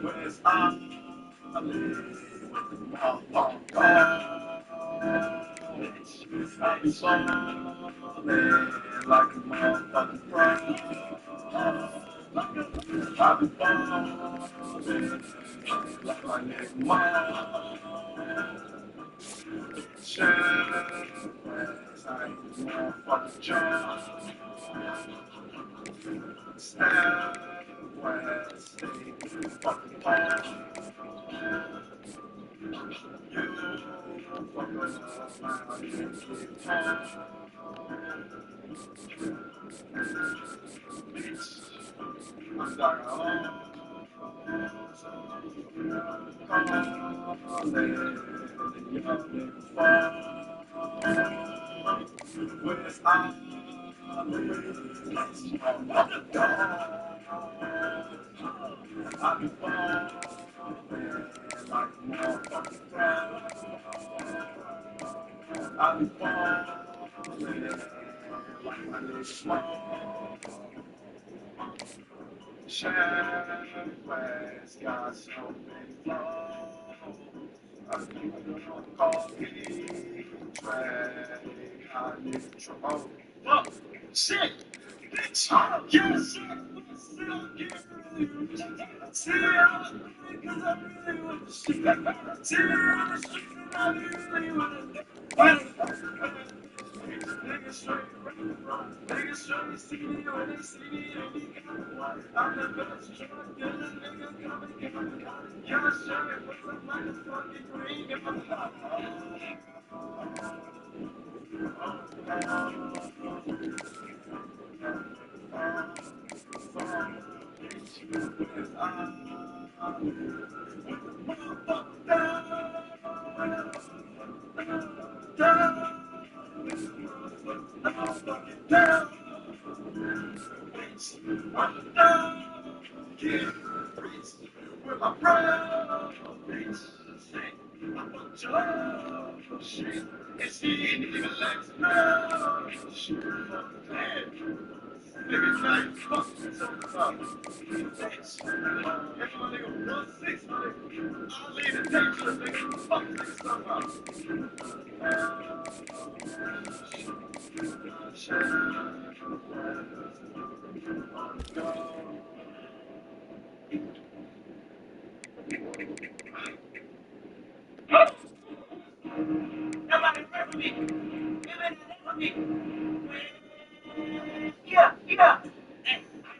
Where's I live with the motherfucker? I be falling like a motherfucking pro. I be falling like my nigga Mo. Shine, I ain't the motherfucking Joe. Stand where I stay fucking hard. You fucking up my bitch. I'm like a home. Where's I I be falling like a motherfucking pro. I be falling like my nigga Smoke. Shine west, got so many flows. I be call me drag. I need trouble. Fuck, shit, bitch, yes, still get really. See, I'm because I really want to shit. See, I'm I really want to. Niggas straight, niggas straight, see me when they see me, and they got one. I'm the best drug dealer, nigga, coming. Y'all straight, but I'm like a fucking green, if I'm not. With my brother, shit, and she ain't even let me know. Shit, niggas like fuck so tough. Bitch, if my nigga 1-6, I'll leave the dangerous nigga. Fuck niggas stuff up. Nobody remember me. Nobody remember me. Yeah. And I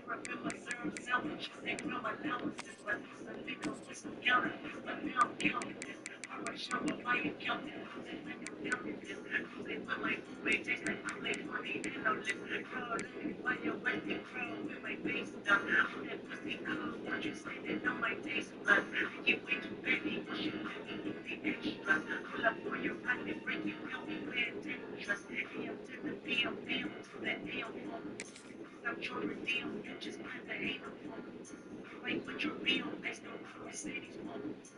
remember Sarah Selfish. They know my analysis, but some niggas with some counter. But now I'm counting this. I was sure why you counting. I'm counting this. They put my food taste like Kool-Aid money and no lip. Bro, let me find your wedding crow with my face done. That pussy cool. Don't you say that on my taste buds. You way too baby. You should let me the extra. Pull up for your body, break you, feel me, play dangerous. AM to the PM to the AM. I'm trying to redeem, you just plan to hate them. Like with your real, there's no Mercedes moment.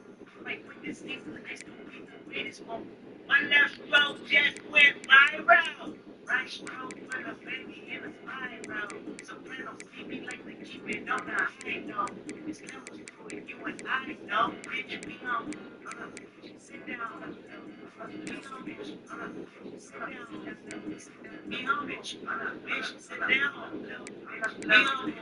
Like with this season, there's no be the greatest moment. My left row just went viral. Right stroke with a baby in a spiral. Sopranos see me like they keep it on the high note. It's levels to it, you and I know. Bitch, be on. Sit down. Be on, bitch. Sit down. Be on, bitch. Bitch, sit down. Be on, bitch. Sit down.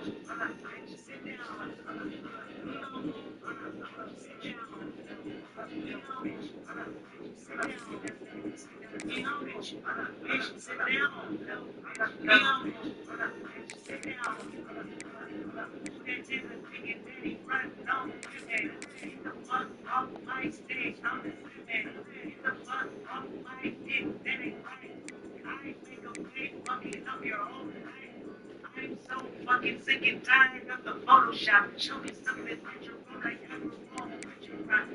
I'm so fucking sick and tired of the Photoshop. Show me something that you wrote like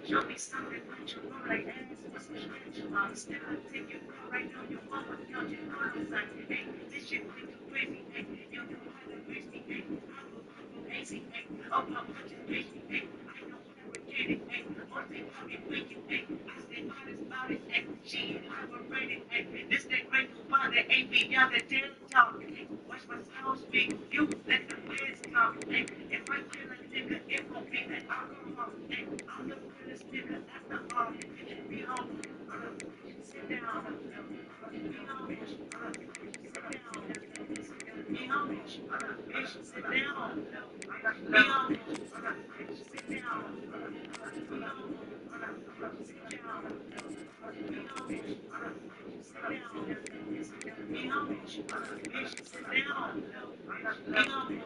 show me something that you wrote like ass with some stretch marks. Then I take it right on your mama couch and I'm like, hey, this shit way too crazy, hey, you know how that makes me, hey, I'm a lazy, hey, oh, my punch is lazy, hey, I don't ever get it, hey, one thing fucking wicked, hey, I stay honest about it, hey, she operating. Hey, this that great coupon, that AP, y'all that dare talk. Watch my soul speak. You let the feds talk. Hey, if I kill a nigga, it won't be that alcohol. Hey, I'm the realest nigga after all. Be humble. Sit down. Be humble. Sit down. Be humble. Bitch, sit down. Be humble. Sit down. Be humble. Sit down. Be humble. Sit down. Be humble. Bitch, sit down. Be humble. Sit down.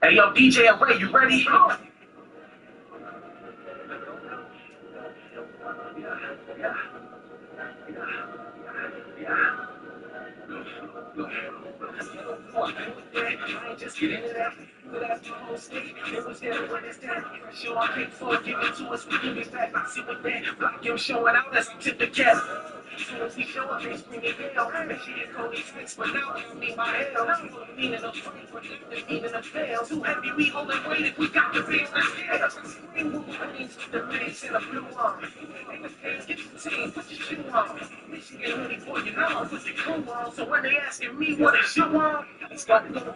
Hey, yo, DJ Away, you ready? I ain't just get into that. But that's my whole state. It was there when it's down. Show I can't forgive it to us. We give it back. I see what that block him showing out as I tip the cap. As soon as he show up, they screaming hell. And she is Cody Six, but now I mean my hell. Meaning of fight, but not the meaning of fail. Too heavy, we holding weight if we got the big on scale. Scream Wolverines with the face and a blue arm. Ain't the face, get your team, put your shoe on. Michigan hoodie, boy, you know, put the crew on. So when they asking me what is you on, it's got to go.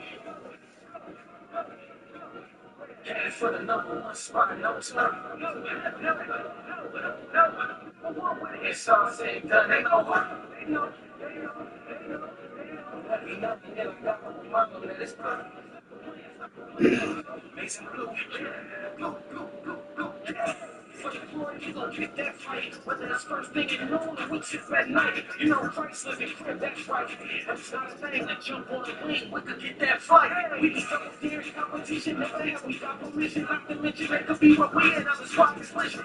Headed for the #1 spot, no time. It's all said and done, ain't no one. Let me know, and then I got my mama that is fine. Mason Blue, you gon' pick that fight, whether it's first thing in the morning or weeks at night. You know Christ live in crib, that's right. It's not a thing to jump on the wing, we could get that fight. We be double daring competition, never have we got permission. Not to mention that could be what we in other spots listen.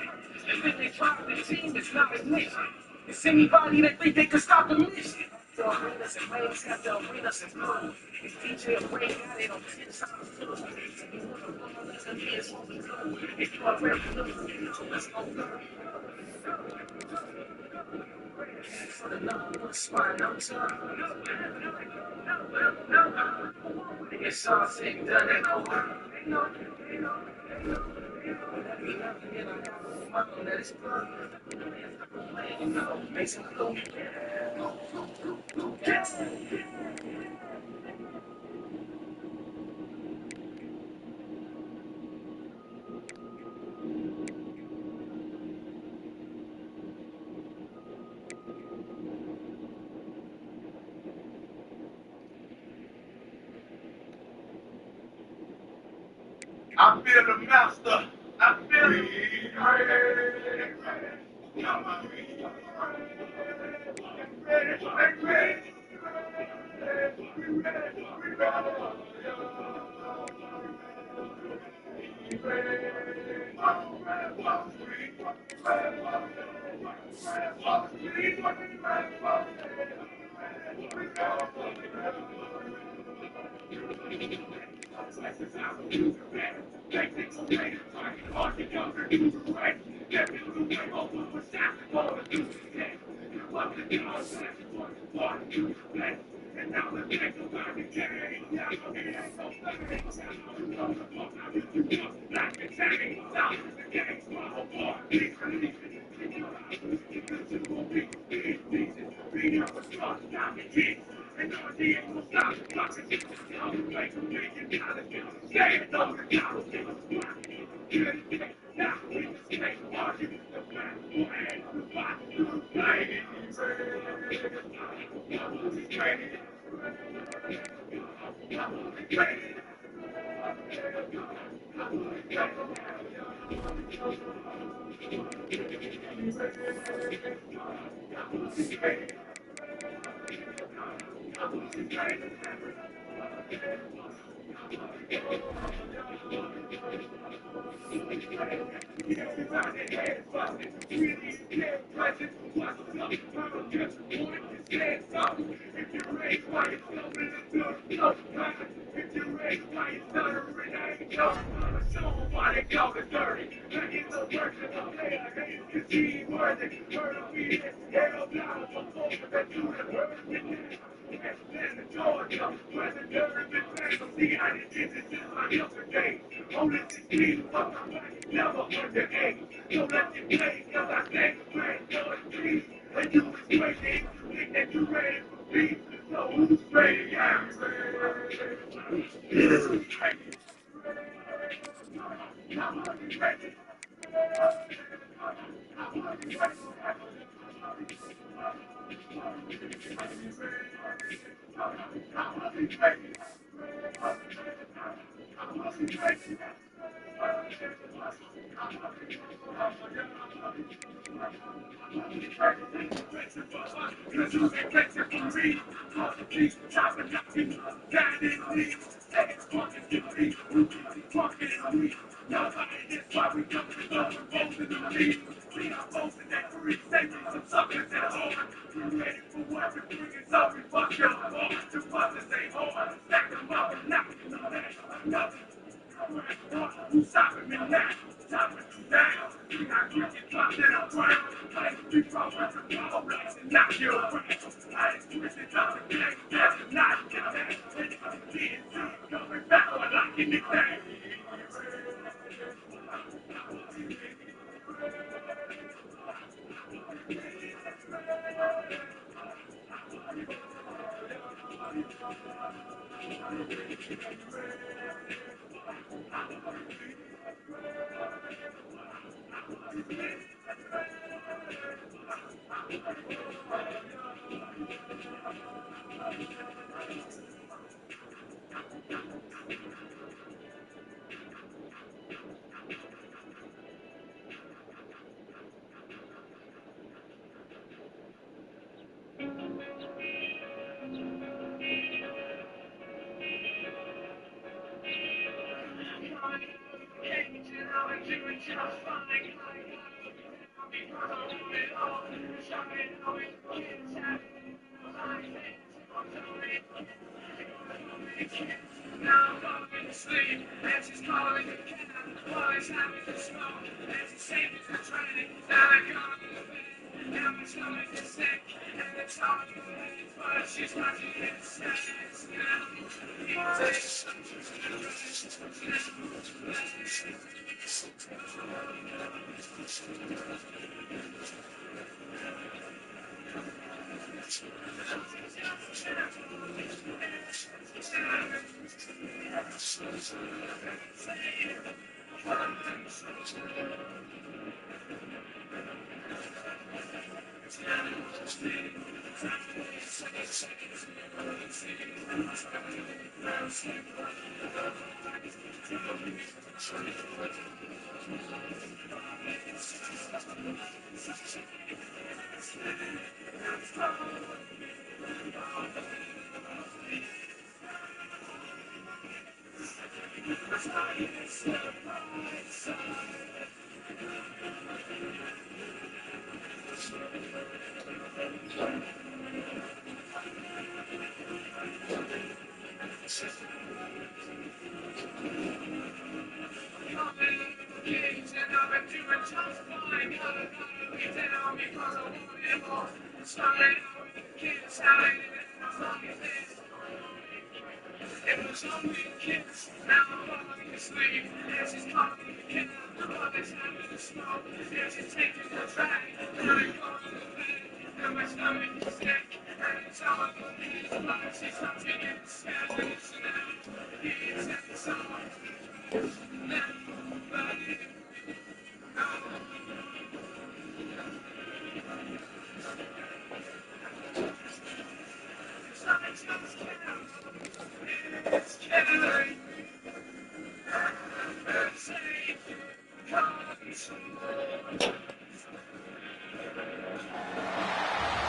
And then they drive the team, it's not a mission. It's anybody that think they could stop the mission. The arenas and waves have the arenas and blue. It's DJ Away, got it on 10 times too. You wanna run, listen, here's what we do. If you already know, let's go. For the #1 spot, no time. It's all said and done, ain't no one. Let me know, and then I got my mom that is blood. You know, Mason Blue. I feel the master. I feel it. call it dirty. Back in the version of player, hate is he worthy. Heard of me, hell down before that you have heard me now. Atlanta, Georgia, where the nerve is back. See, I didn't get this in my younger days. Only 16, but my back never underage. So let me play, cause I stand great, no trees. And you was crazy, you think that you ready for me. So who's ready? I'm ready.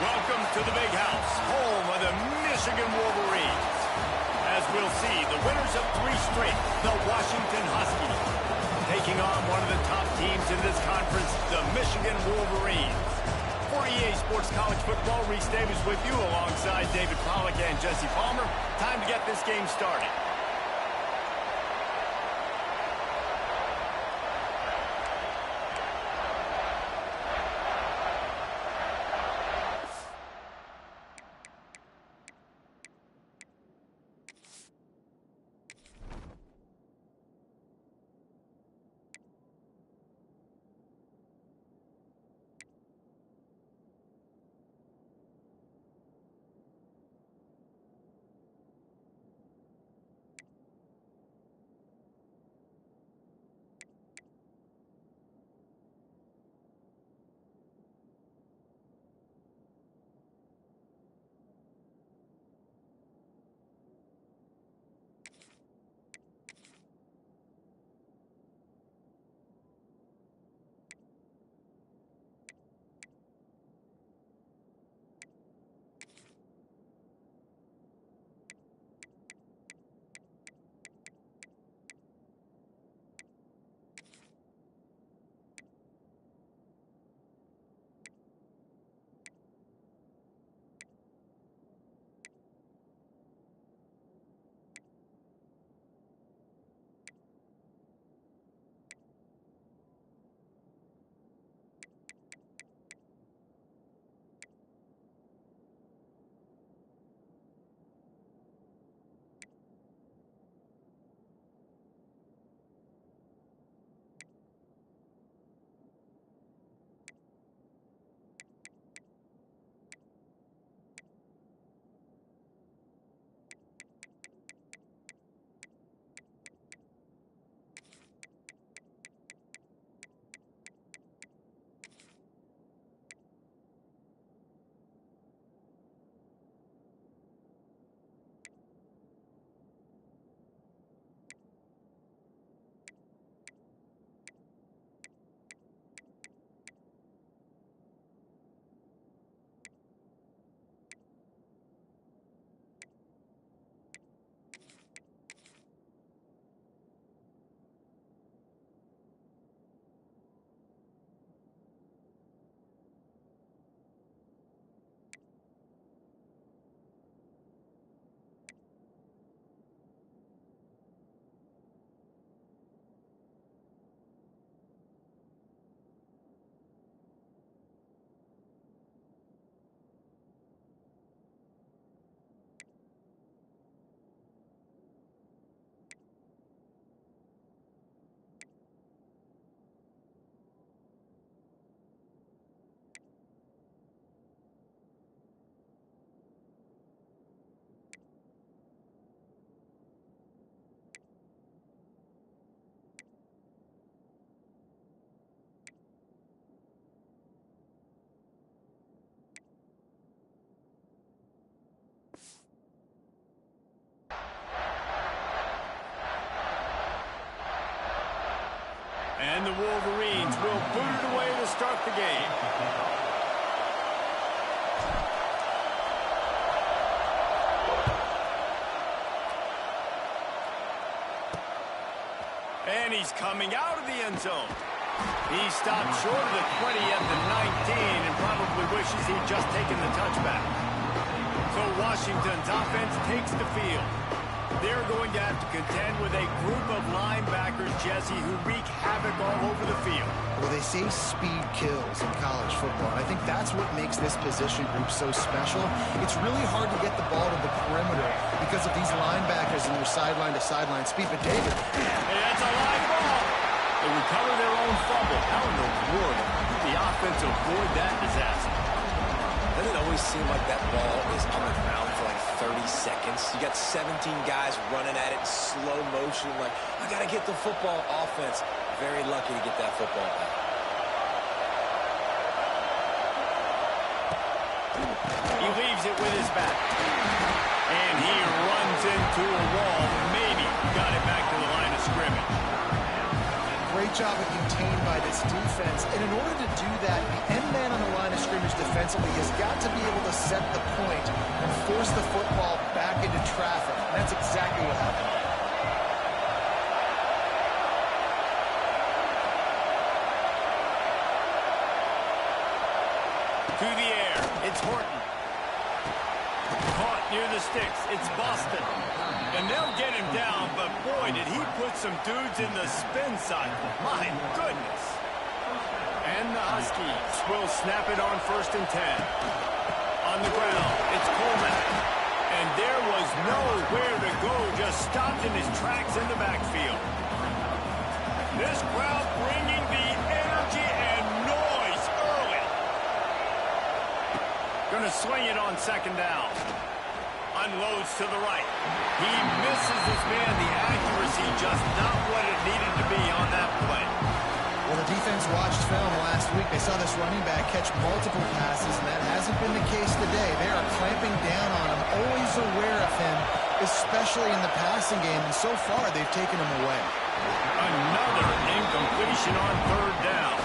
Welcome to the Big House, home of the Michigan Wolverines. As we'll see, the winners of 3 straight, the Washington Huskies, taking on one of the top teams in this conference, the Michigan Wolverines. For EA Sports College Football, Reese Davis with you alongside David Pollack and Jesse Palmer. Time to get this game started. And the Wolverines will boot it away to start the game. And he's coming out of the end zone. He stopped short of the 20 at the 19 and probably wishes he'd just taken the touchback. So Washington's offense takes the field. They're going to have to contend with a group of linebackers, Jesse, who wreak havoc all over the field. Well, they say speed kills in college football. I think that's what makes this position group so special. It's really hard to get the ball to the perimeter because of these linebackers and their sideline-to-sideline speed. But David, hey, that's a live ball. They recover their own fumble. How in the world did the offense avoid that disaster? Doesn't it always seem like that ball is on the ground for like 30 seconds? You got 17 guys running at it in slow motion. Like, I got to get the football. Offense, very lucky to get that football back. He leaves it with his back. And he runs into a wall. Maybe got it back to the line of scrimmage. great job of contained by this defense. And in order to do that, the end man on the line of scrimmage defensively has got to be able to set the point and force the football back into traffic. And that's exactly what happened. To the air, it's Horton. Caught near the sticks, it's Boston. And they'll get him down, but boy, did he put some dudes in the spin cycle. My goodness. And the Huskies will snap it on 1st and 10. On the ground, it's Coleman. And there was nowhere to go, just stopped in his tracks in the backfield. This crowd bringing the energy and noise early. Gonna swing it on 2nd down. Unloads to the right. He misses his man. The accuracy just not what it needed to be on that play. Well, the defense watched film last week. They saw this running back catch multiple passes, and that hasn't been the case today. They are clamping down on him, always aware of him, especially in the passing game, and so far they've taken him away. Another incompletion on 3rd down.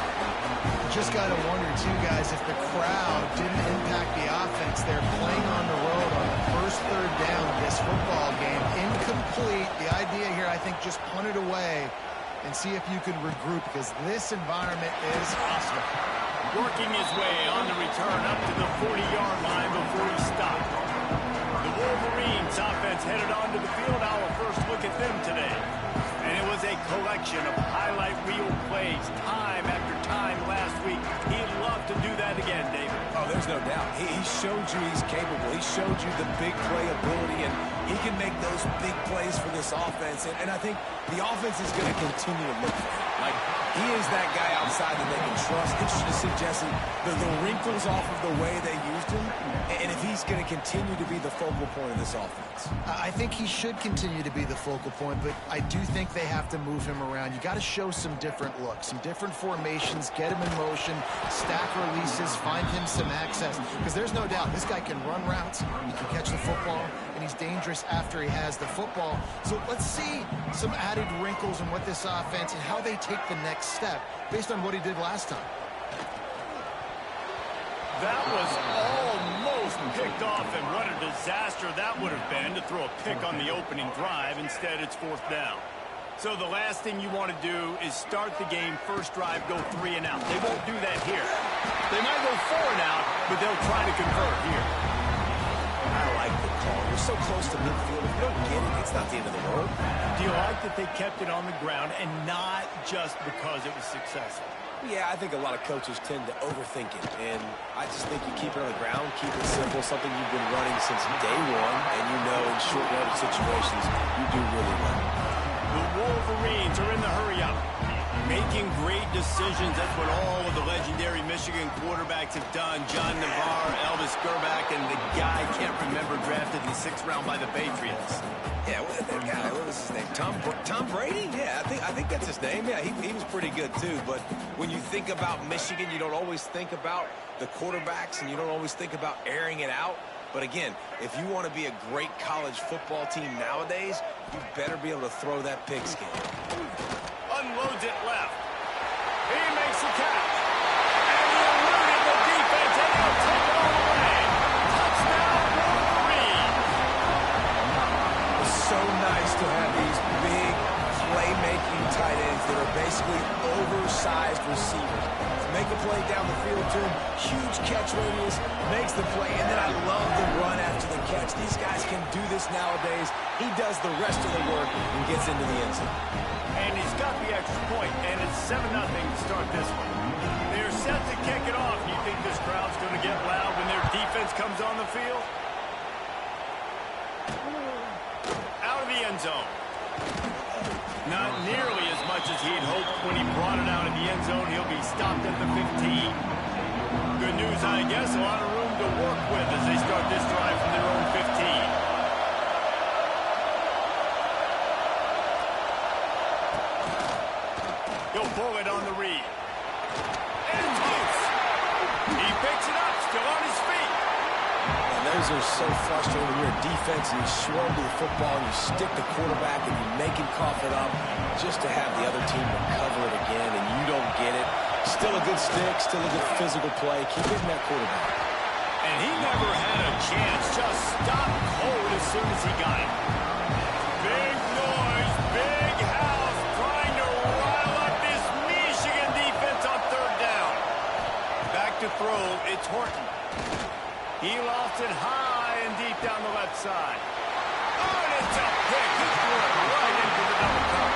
Just got to wonder, too, guys, if the crowd didn't impact the offense. They're playing on the road on the first 3rd down of this football game. Incomplete. The idea here, I think, just punt it away and see if you can regroup, because this environment is hostile. Working his way on the return up to the 40-yard line before he stopped. The Wolverines offense headed onto the field. Our first look at them today. And it was a collection of highlight reel plays time after time last week. He'd love to do that again, David. Oh, there's no doubt. He showed you he's capable. He showed you the big play ability, and he can make those big plays for this offense. And I think the offense is going to continue to look for him. Like, he is that guy outside that they can trust. Interesting to see, Jesse, the wrinkles off of the way they used him, and if he's going to continue to be the focal point of this offense. I think he should continue to be the focal point, but I do think they have to move him around. You got to show some different looks, some different formations, get him in motion, stack releases, find him some access, because there's no doubt this guy can run routes, he can catch the football, and he's dangerous after he has the football. So let's see some added wrinkles in what this offense and how they take the next step based on what he did last time. That was almost picked off, and what a disaster that would have been to throw a pick on the opening drive. Instead, it's 4th down. So the last thing you want to do is start the game, first drive, go 3 and out. They won't do that here. They might go 4 and out, but they'll try to convert here. I like the call. You're so close to midfield. If you don't get it, it's not the end of the world. Do you like that they kept it on the ground and not just because it was successful? Yeah, I think a lot of coaches tend to overthink it, and I just think you keep it on the ground, keep it simple, something you've been running since day one, and you know in short notice situations, you do really well. The Wolverines are in the hurry-up, making great decisions. That's what all of the legendary Michigan quarterbacks have done. John Navarre, Elvis Gerbach, and the guy I can't remember drafted in the 6th round by the Patriots. Yeah, that guy, what was his name? Tom Brady? Yeah, I think that's his name. Yeah, he was pretty good too. But when you think about Michigan, you don't always think about the quarterbacks, and you don't always think about airing it out. But again, if you want to be a great college football team nowadays, you better be able to throw that pigskin. Unloads it left. physically oversized receivers. Make a play down the field to him, huge catch radius, makes the play, and then I love the run after the catch. These guys can do this nowadays. He does the rest of the work and gets into the end zone. And he's got the extra point, and it's 7-0 to start this one. They're set to kick it off. Do you think this crowd's going to get loud when their defense comes on the field? Out of the end zone. Not nearly as much as he'd hoped when he brought it out of the end zone. He'll be stopped at the 15. Good news, I guess. A lot of room to work with as they start this drive from their own 15. He'll pull it on the read. And it's loose. He picks it up, still on his feet. And those are so frustrating when you're a defense and you swarm to the football and you stick the quarterback and you make him cough it up just to have the other team recover it again and you don't get it. Still a good stick, still a good physical play. Keep hitting that quarterback. And he never had a chance. Just stopped cold as soon as he got it. Big noise, big house, trying to rile up this Michigan defense on third down. Back to throw, it's Horton. He lost it high and deep down the left side. Oh, and it's a pick. He threw it right into the double cover.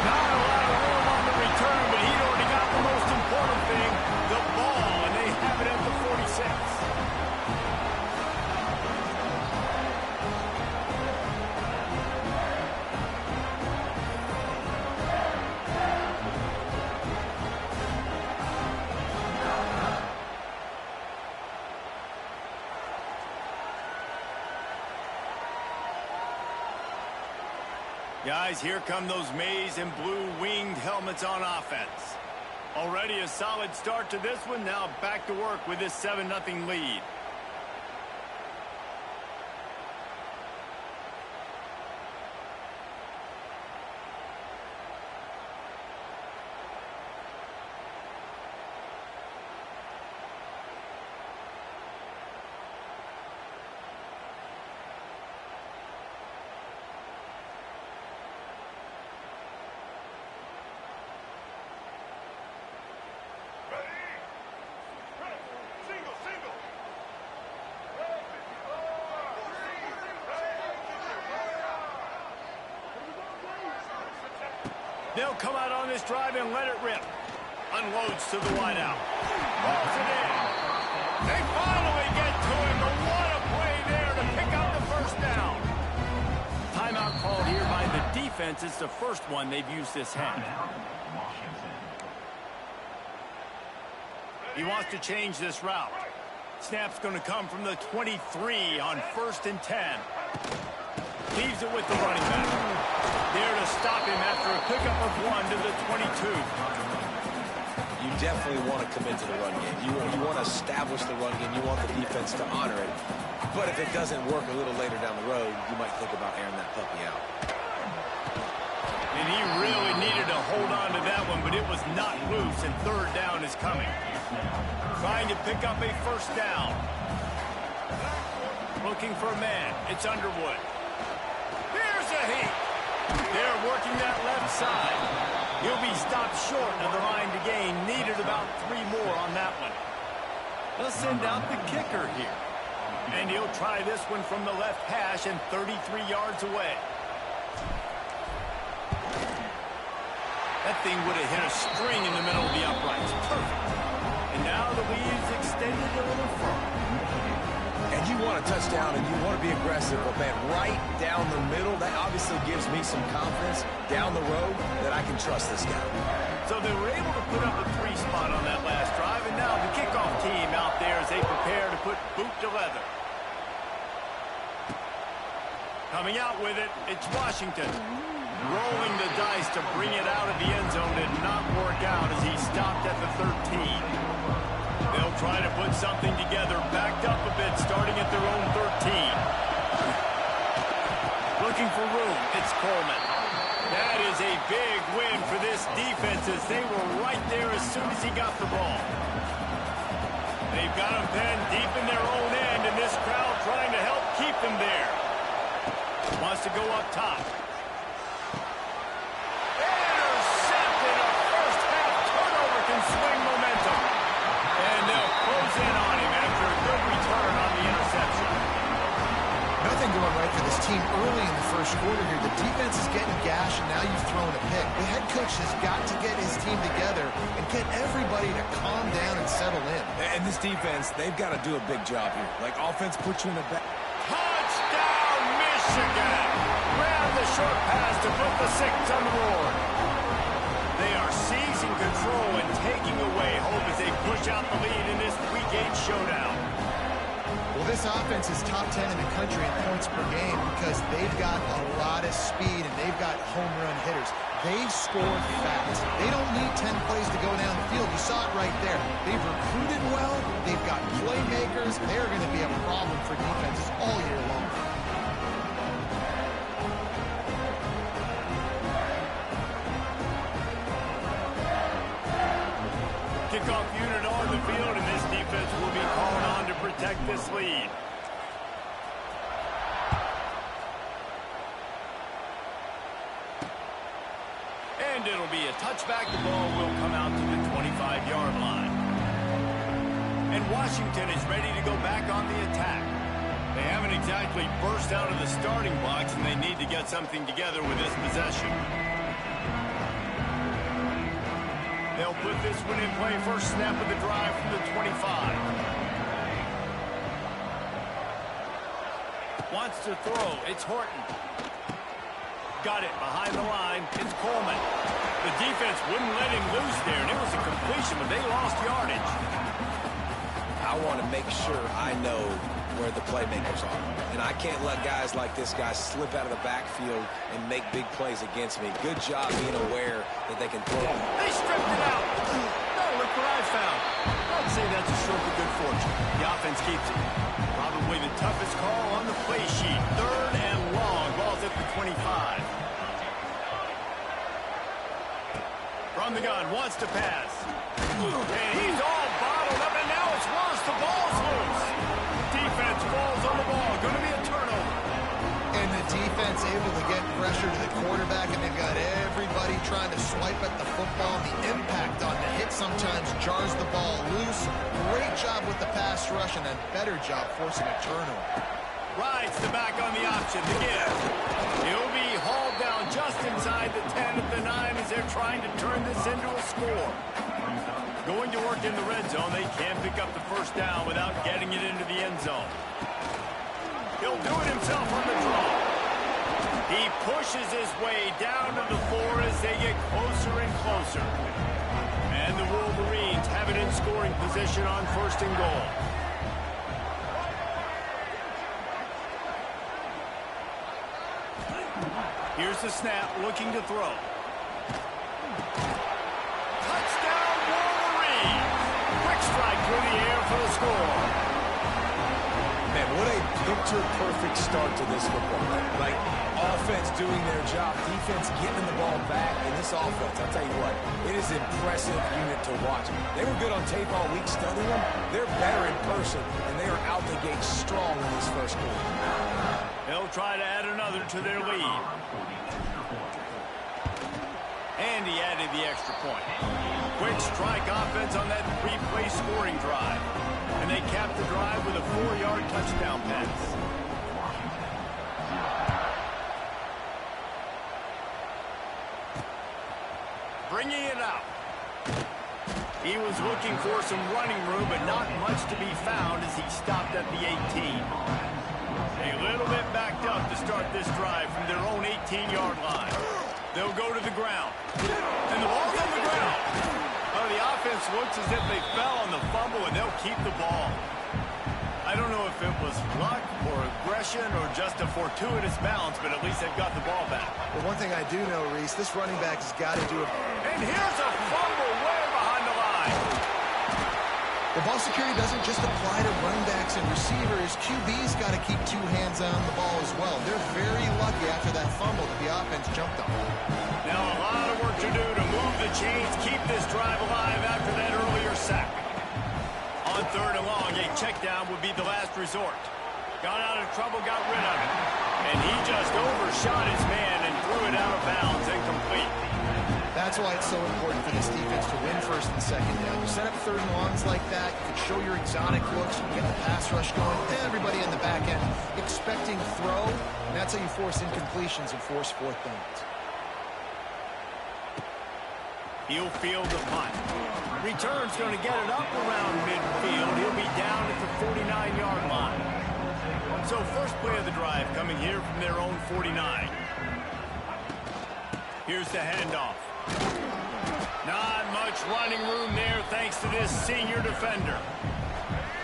Not a lot of room on the return, but he'd already got the most important thing, the ball, and they have it at the 46. Guys, here come those maize and blue winged helmets on offense. Already a solid start to this one. Now back to work with this 7-0 lead. They'll come out on this drive and let it rip. Unloads to the wideout. Pulls it in. They finally get to him. But what a play there to pick up the first down. Timeout called here by the defense. It's the first one they've used this half. He wants to change this route. Snap's going to come from the 23 on 1st and 10. Leaves it with the running back. There to stop him after a pickup of 1 to the 22. You definitely want to commit to the run game. You want to establish the run game. You want the defense to honor it. But if it doesn't work a little later down the road, you might think about airing that puppy out. And he really needed to hold on to that one, but it was not loose, and third down is coming. Trying to pick up a first down. Looking for a man. It's Underwood. Here's a heat. They're working that left side. He'll be stopped short of the line to gain. Needed about 3 more on that one. They'll send out the kicker here. And he'll try this one from the left hash and 33 yards away. That thing would have hit a string in the middle of the uprights. Perfect. And now the lead's extended a little further. And you want a touchdown and you want to be aggressive, but man, right down the middle, that obviously gives me some confidence down the road that I can trust this guy. So they were able to put up a 3 spot on that last drive, and now the kickoff team out there as they prepare to put boot to leather. Coming out with it, it's Washington. Rolling the dice to bring it out of the end zone did not work out as he stopped at the 13. They'll try to put something together, backed up a bit, starting at their own 13. Looking for room, it's Coleman. That is a big win for this defense as they were right there as soon as he got the ball. They've got him penned deep in their own end, and this crowd trying to help keep them there. Wants to go up top. Intercepted, a defense is getting gashed, and now you've thrown a pick. The head coach has got to get his team together and get everybody to calm down and settle in. And this defense, they've got to do a big job here. Like, offense puts you in a back. Touchdown, Michigan! Ran the short pass to put the 6 on the board. They are seizing control and taking away hope as they push out the lead in this Week 8 showdown. Well, this offense is top 10 in the country in points per game because they've got a lot of speed and they've got home run hitters. They score fast. They don't need 10 plays to go down the field. You saw it right there. They've recruited well. They've got playmakers. They're going to be a problem for defenses all year long. Kickoff unit on the field, and this defense will be called on to protect this lead. And it'll be a touchback. The ball will come out to the 25-yard line. And Washington is ready to go back on the attack. They haven't exactly burst out of the starting blocks, and they need to get something together with this possession. They'll put this one in play. First snap of the drive from the 25. Wants to throw. It's Horton. Got it behind the line. It's Coleman. The defense wouldn't let him loose there, and it was a completion, but they lost yardage. I want to make sure I know where the playmakers are. And I can't let guys like this guy slip out of the backfield and make big plays against me. Good job being aware that they can throw. They stripped it out. No, look what I found. I'd say that's a stroke of good fortune. The offense keeps it. Probably the toughest call on the play sheet. 3rd and long. Ball's at the 25. From the gun, wants to pass. And he's all bottled up, and now it's worse. The ball's loose. Defense falls on the ball. Going to be a turnover. And the defense able to get pressure to the quarterback, and they've got everybody trying to swipe at the football. The impact on the hit sometimes jars the ball loose. Great job with the pass rush, and a better job forcing a turnover. Rides the back on the option. The give. He'll be hauled down just inside the 10 at the 9 as they're trying to turn this into a score. Going to work in the red zone. They can't pick up the first down without getting it into the end zone. He'll do it himself on the draw. He pushes his way down to the 4 as they get closer and closer. And the Wolverines have it in scoring position on 1st and goal. Here's the snap, looking to throw. Touchdown, Wolverines! Quick strike through the air for the score. Man, what a picture-perfect start to this football game. Like, offense doing their job, defense getting the ball back, and this offense, I'll tell you what, it is an impressive unit to watch. They were good on tape all week studying them. They're better in person, and they are out the gate strong in this first quarter. They'll try to add another to their lead. And he added the extra point. Quick strike offense on that 3-play scoring drive. And they capped the drive with a 4-yard touchdown pass. Bringing it out. He was looking for some running room, but not much to be found as he stopped at the 18. A little bit backed up to start this drive from their own 18-yard line. They'll go to the ground. And the ball's on the ground. Oh, the offense looks as if they fell on the fumble, and they'll keep the ball. I don't know if it was luck or aggression or just a fortuitous bounce, but at least they've got the ball back. But one thing I do know, Reese, this running back has got to do it. And here's a fumble way behind the line. The ball security doesn't just apply to running backs and receivers. QB's got to keep 2 hands on the ball as well. They're very lucky after that fumble that the offense jumped on. Now a lot of work to do to move the chains, keep this drive alive after that earlier sack. On 3rd and long, a check down would be the last resort. Got out of trouble, got rid of it. And he just overshot his man and threw it out of bounds, incomplete. That's why it's so important for this defense to win first and second down. You set up third and longs like that, you can show your exotic looks, you can get the pass rush going, everybody in the back end expecting throw, and that's how you force incompletions and force fourth downs. He'll field the punt. Return's going to get it up around midfield. He'll be down at the 49-yard line. So first play of the drive coming here from their own 49. Here's the handoff. Not much running room there thanks to this senior defender.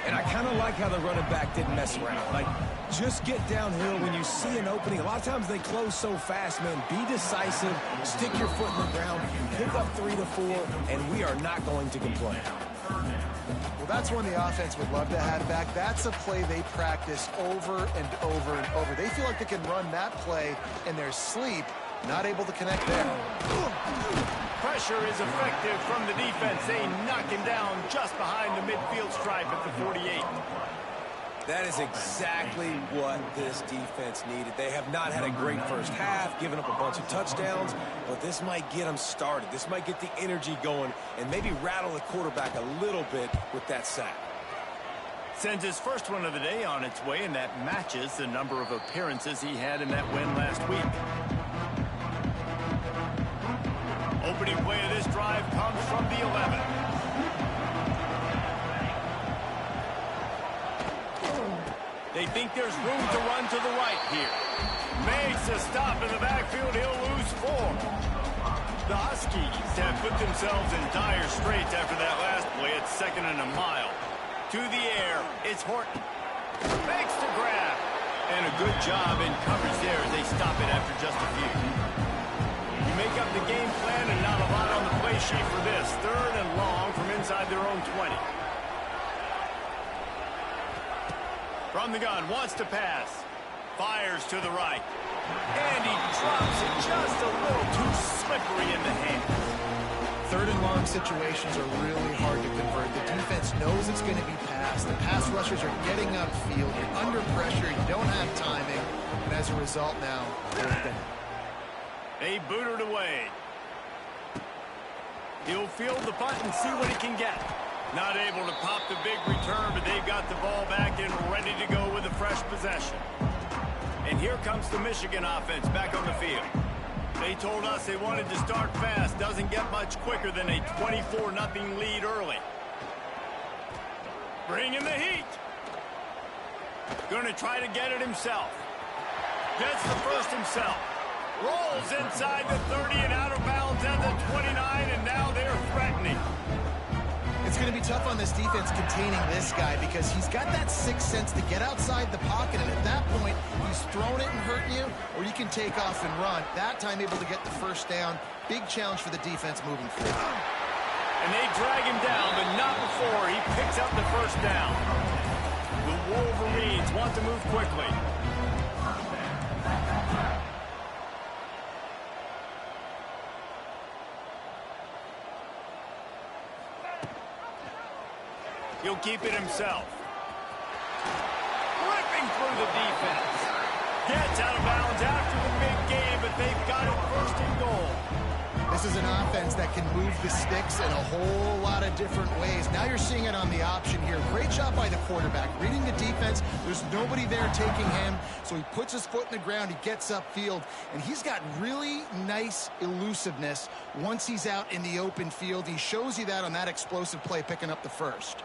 And I kind of like how the running back didn't mess around. Like, just get downhill when you see an opening. A lot of times they close so fast, man. Be decisive, stick your foot in the ground, pick up 3 to 4, and we are not going to complain. Well, that's one the offense would love to have back. That's a play they practice over and over and over. They feel like they can run that play in their sleep, not able to connect there. Pressure is effective from the defense. They knock him down just behind the midfield stripe at the 48. That is exactly what this defense needed. They have not had a great first half, given up a bunch of touchdowns, but this might get them started. This might get the energy going and maybe rattle the quarterback a little bit with that sack. Sends his first one of the day on its way, and that matches the number of appearances he had in that win last week. Opening play of this drive comes from the 11. They think there's room to run to the right here. Makes a stop in the backfield. He'll lose 4. The Huskies have put themselves in dire straits after that last play. It's 2nd and a mile. To the air, it's Horton. Makes the grab. And a good job in coverage there as they stop it after just a few. You make up the game plan and not a lot on the play sheet for this. 3rd and long from inside their own 20. From the gun, wants to pass. Fires to the right. And he drops it just a little too slippery in the hands. 3rd and long situations are really hard to convert. The defense knows it's going to be passed. The pass rushers are getting upfield. You're under pressure. You don't have timing. And as a result now, 4th down. They boot it away. He'll field the punt and see what he can get. Not able to pop the big return, but they've got the ball back and ready to go with a fresh possession. And here comes the Michigan offense back on the field. They told us they wanted to start fast. Doesn't get much quicker than a 24-0 lead early. Bringing the heat. Going to try to get it himself. Gets the first himself. Rolls inside the 30 and out of bounds at the 29, and now they're threatening. It's going to be tough on this defense containing this guy because he's got that sixth sense to get outside the pocket, and at that point, he's throwing it and hurting you, or you can take off and run. That time able to get the first down. Big challenge for the defense moving forward. And they drag him down, but not before he picks up the first down. The Wolverines want to move quickly. He'll keep it himself. Ripping through the defense. Gets out of bounds after the big game, but they've got it first and goal. This is an offense that can move the sticks in a whole lot of different ways. Now you're seeing it on the option here. Great job by the quarterback. Reading the defense, there's nobody there taking him, so he puts his foot in the ground, he gets upfield, and he's got really nice elusiveness once he's out in the open field. He shows you that on that explosive play, picking up the first.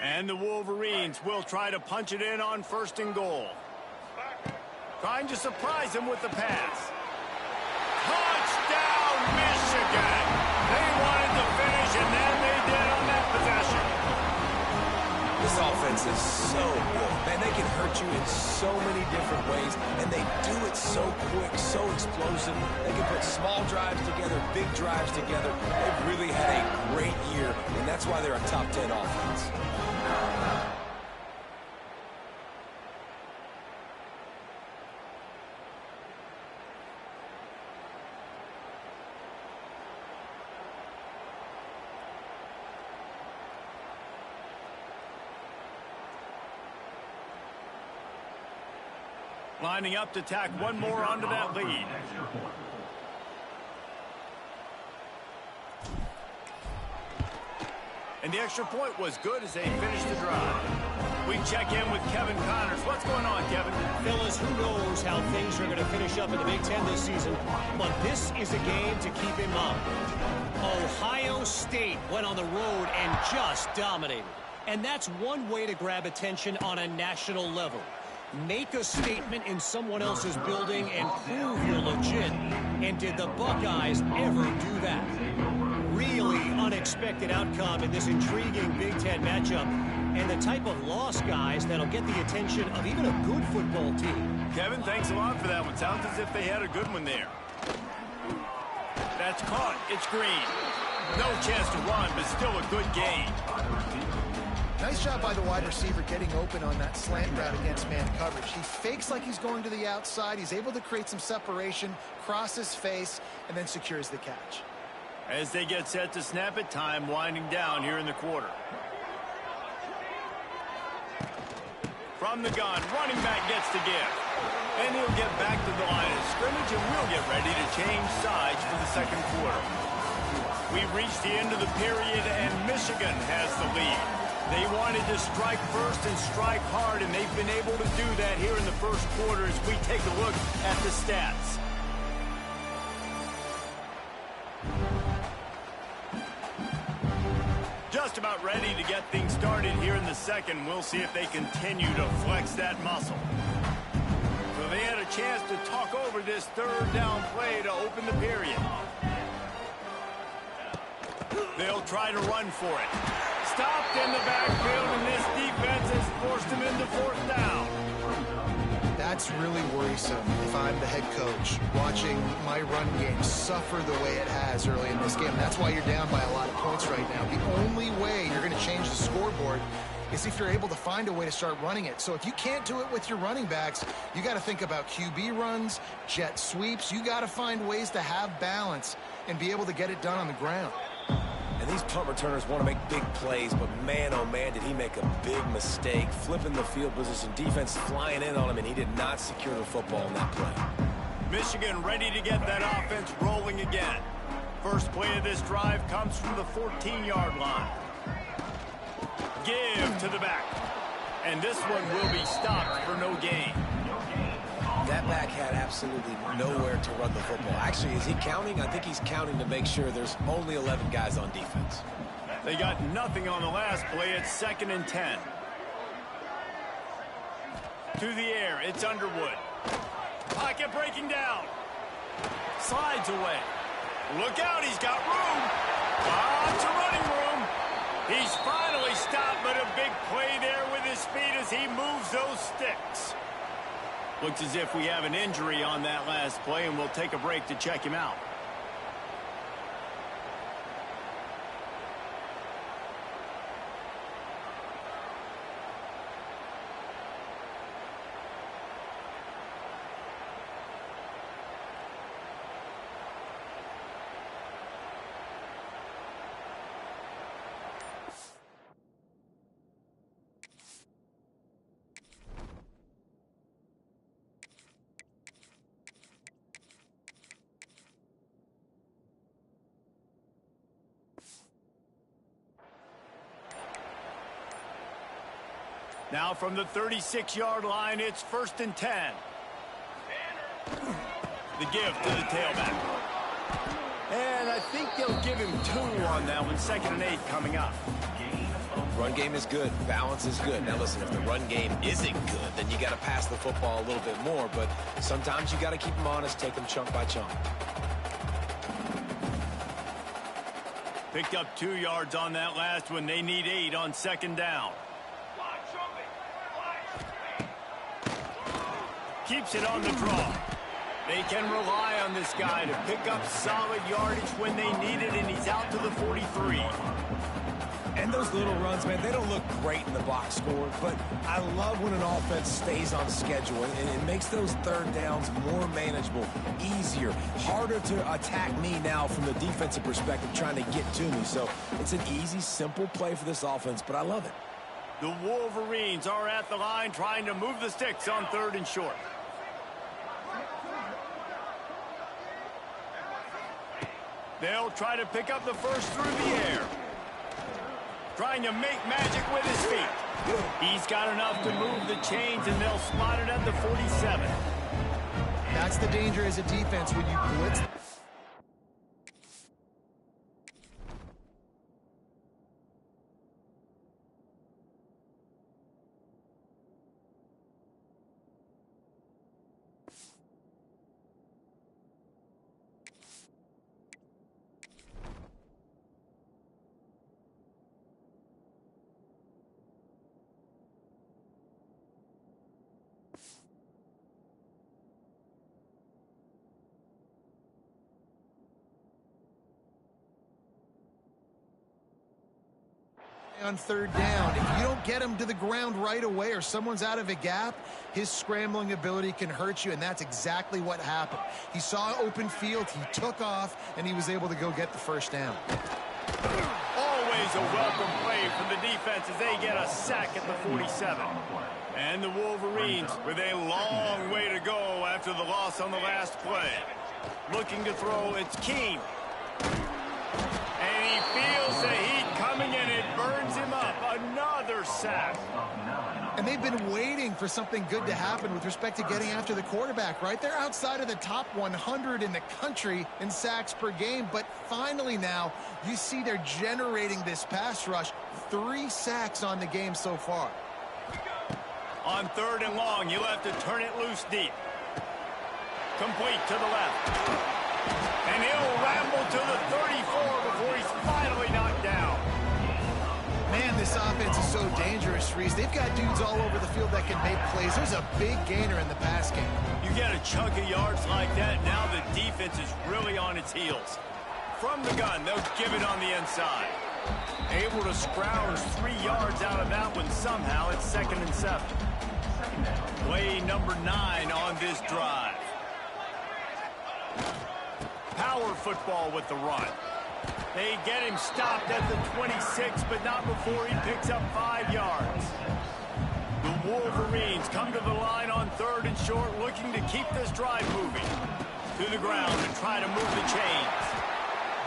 And the Wolverines will try to punch it in on 1st and goal. Trying to surprise him with the pass. Touchdown, Michigan! They wanted to finish, and then they did on that possession. This offense is so good. Man, they can hurt you in so many different ways, and they do it so quick, so explosive. They can put small drives together, big drives together. They've really had a great year, and that's why they're a top 10 offense. Lining up to tack one more onto that lead. And the extra point was good as they finished the drive. We check in with Kevin Connors. What's going on, Kevin? Fellas, who knows how things are going to finish up in the Big Ten this season, but this is a game to keep in mind. Ohio State went on the road and just dominated. And that's one way to grab attention on a national level. Make a statement in someone else's building and prove you're legit. And did the Buckeyes ever do that? Really unexpected outcome in this intriguing Big Ten matchup. And the type of loss, guys, that'll get the attention of even a good football team. Kevin, thanks a lot for that one. Sounds as if they had a good one there. That's caught. It's Green. No chance to run, but still a good game. Nice job by the wide receiver getting open on that slant route against man coverage. He fakes like he's going to the outside. He's able to create some separation, cross his face, and then secures the catch. As they get set to snap it, time winding down here in the quarter. From the gun, running back gets the gift. And he'll get back to the line of scrimmage, and we'll get ready to change sides for the second quarter. We've reached the end of the period, and Michigan has the lead. They wanted to strike first and strike hard, and they've been able to do that here in the first quarter as we take a look at the stats. Just about ready to get things started here in the second. We'll see if they continue to flex that muscle. So they had a chance to talk over this third down play to open the period. They'll try to run for it. Stopped in the backfield, and this defense has forced him into 4th down. That's really worrisome if I'm the head coach, watching my run game suffer the way it has early in this game. That's why you're down by a lot of points right now. The only way you're going to change the scoreboard is if you're able to find a way to start running it. So if you can't do it with your running backs, you got to think about QB runs, jet sweeps. You got to find ways to have balance and be able to get it done on the ground. And these punt returners want to make big plays, but man, oh man, did he make a big mistake. Flipping the field position, defense flying in on him, and he did not secure the football in that play. Michigan ready to get that offense rolling again. First play of this drive comes from the 14-yard line. Give to the back. And this one will be stopped for no gain. That back had absolutely nowhere to run the football. Actually, is he counting? I think he's counting to make sure there's only 11 guys on defense. They got nothing on the last play. It's 2nd and 10. To the air, it's Underwood. Pocket breaking down. Slides away. Look out, he's got room. Lots of running room. He's finally stopped, but a big play there with his feet as he moves those sticks. Looks as if we have an injury on that last play, and we'll take a break to check him out. Now from the 36-yard line, it's 1st and 10. The give to the tailback. And I think they'll give him 2 on that one. 2nd and 8 coming up. Run game is good. Balance is good. Now, listen, if the run game isn't good, then you got to pass the football a little bit more. But sometimes you got to keep them honest, take them chunk by chunk. Picked up 2 yards on that last one. They need 8 on second down. Keeps it on the draw. They can rely on this guy to pick up solid yardage when they need it, and he's out to the 43. And those little runs, man, they don't look great in the box score, but I love when an offense stays on schedule, and it makes those third downs more manageable, easier, harder to attack me now from the defensive perspective trying to get to me. So it's an easy, simple play for this offense, but I love it. The Wolverines are at the line trying to move the sticks on 3rd and short. They'll try to pick up the first through the air. Trying to make magic with his feet. He's got enough to move the chains, and they'll spot it at the 47. That's the danger as a defense when you blitz. On 3rd down, if you don't get him to the ground right away or someone's out of a gap, his scrambling ability can hurt you, and that's exactly what happened. He saw open field, he took off, and he was able to go get the first down. Always a welcome play from the defense as they get a sack at the 47. And the Wolverines with a long way to go after the loss on the last play. Looking to throw, it's Keene. And he feels the heat coming, and it burns him up. Another sack. And they've been waiting for something good to happen with respect to getting after the quarterback, right? They're outside of the top 100 in the country in sacks per game, but finally now you see they're generating this pass rush. 3 sacks on the game so far. On 3rd and long, you'll have to turn it loose deep. Complete to the left. And he'll ramble to the 34 before he's finally knocked down. Man, this offense is so dangerous, Reese. They've got dudes all over the field that can make plays. There's a big gainer in the pass game. You get a chunk of yards like that, now the defense is really on its heels. From the gun, they'll give it on the inside. Able to scrounge 3 yards out of that one somehow. It's 2nd and 7. Play number 9 on this drive. Power football with the run. They get him stopped at the 26, but not before he picks up 5 yards. The Wolverines come to the line on 3rd and short, looking to keep this drive moving. To the ground and try to move the chains.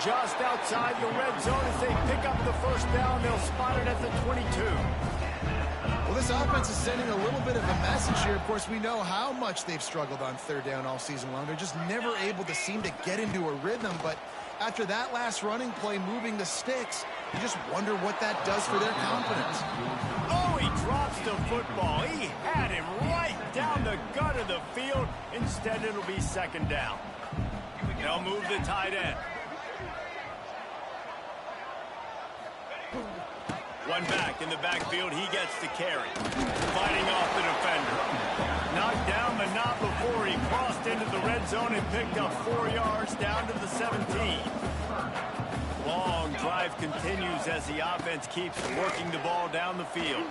Just outside the red zone as they pick up the first down, they'll spot it at the 22. Well, this offense is sending a little bit of a message here. Of course, we know how much they've struggled on 3rd down all season long. They're just never able to seem to get into a rhythm, but after that last running play moving the sticks, you just wonder what that does for their confidence. Oh, he drops the football. He had him right down the gut of the field. Instead, it'll be 2nd down. They'll move the tight end. One back in the backfield, he gets the carry. Fighting off the defender. Knocked down, but not before he crossed into the red zone and picked up 4 yards down to the 17. Long drive continues as the offense keeps working the ball down the field.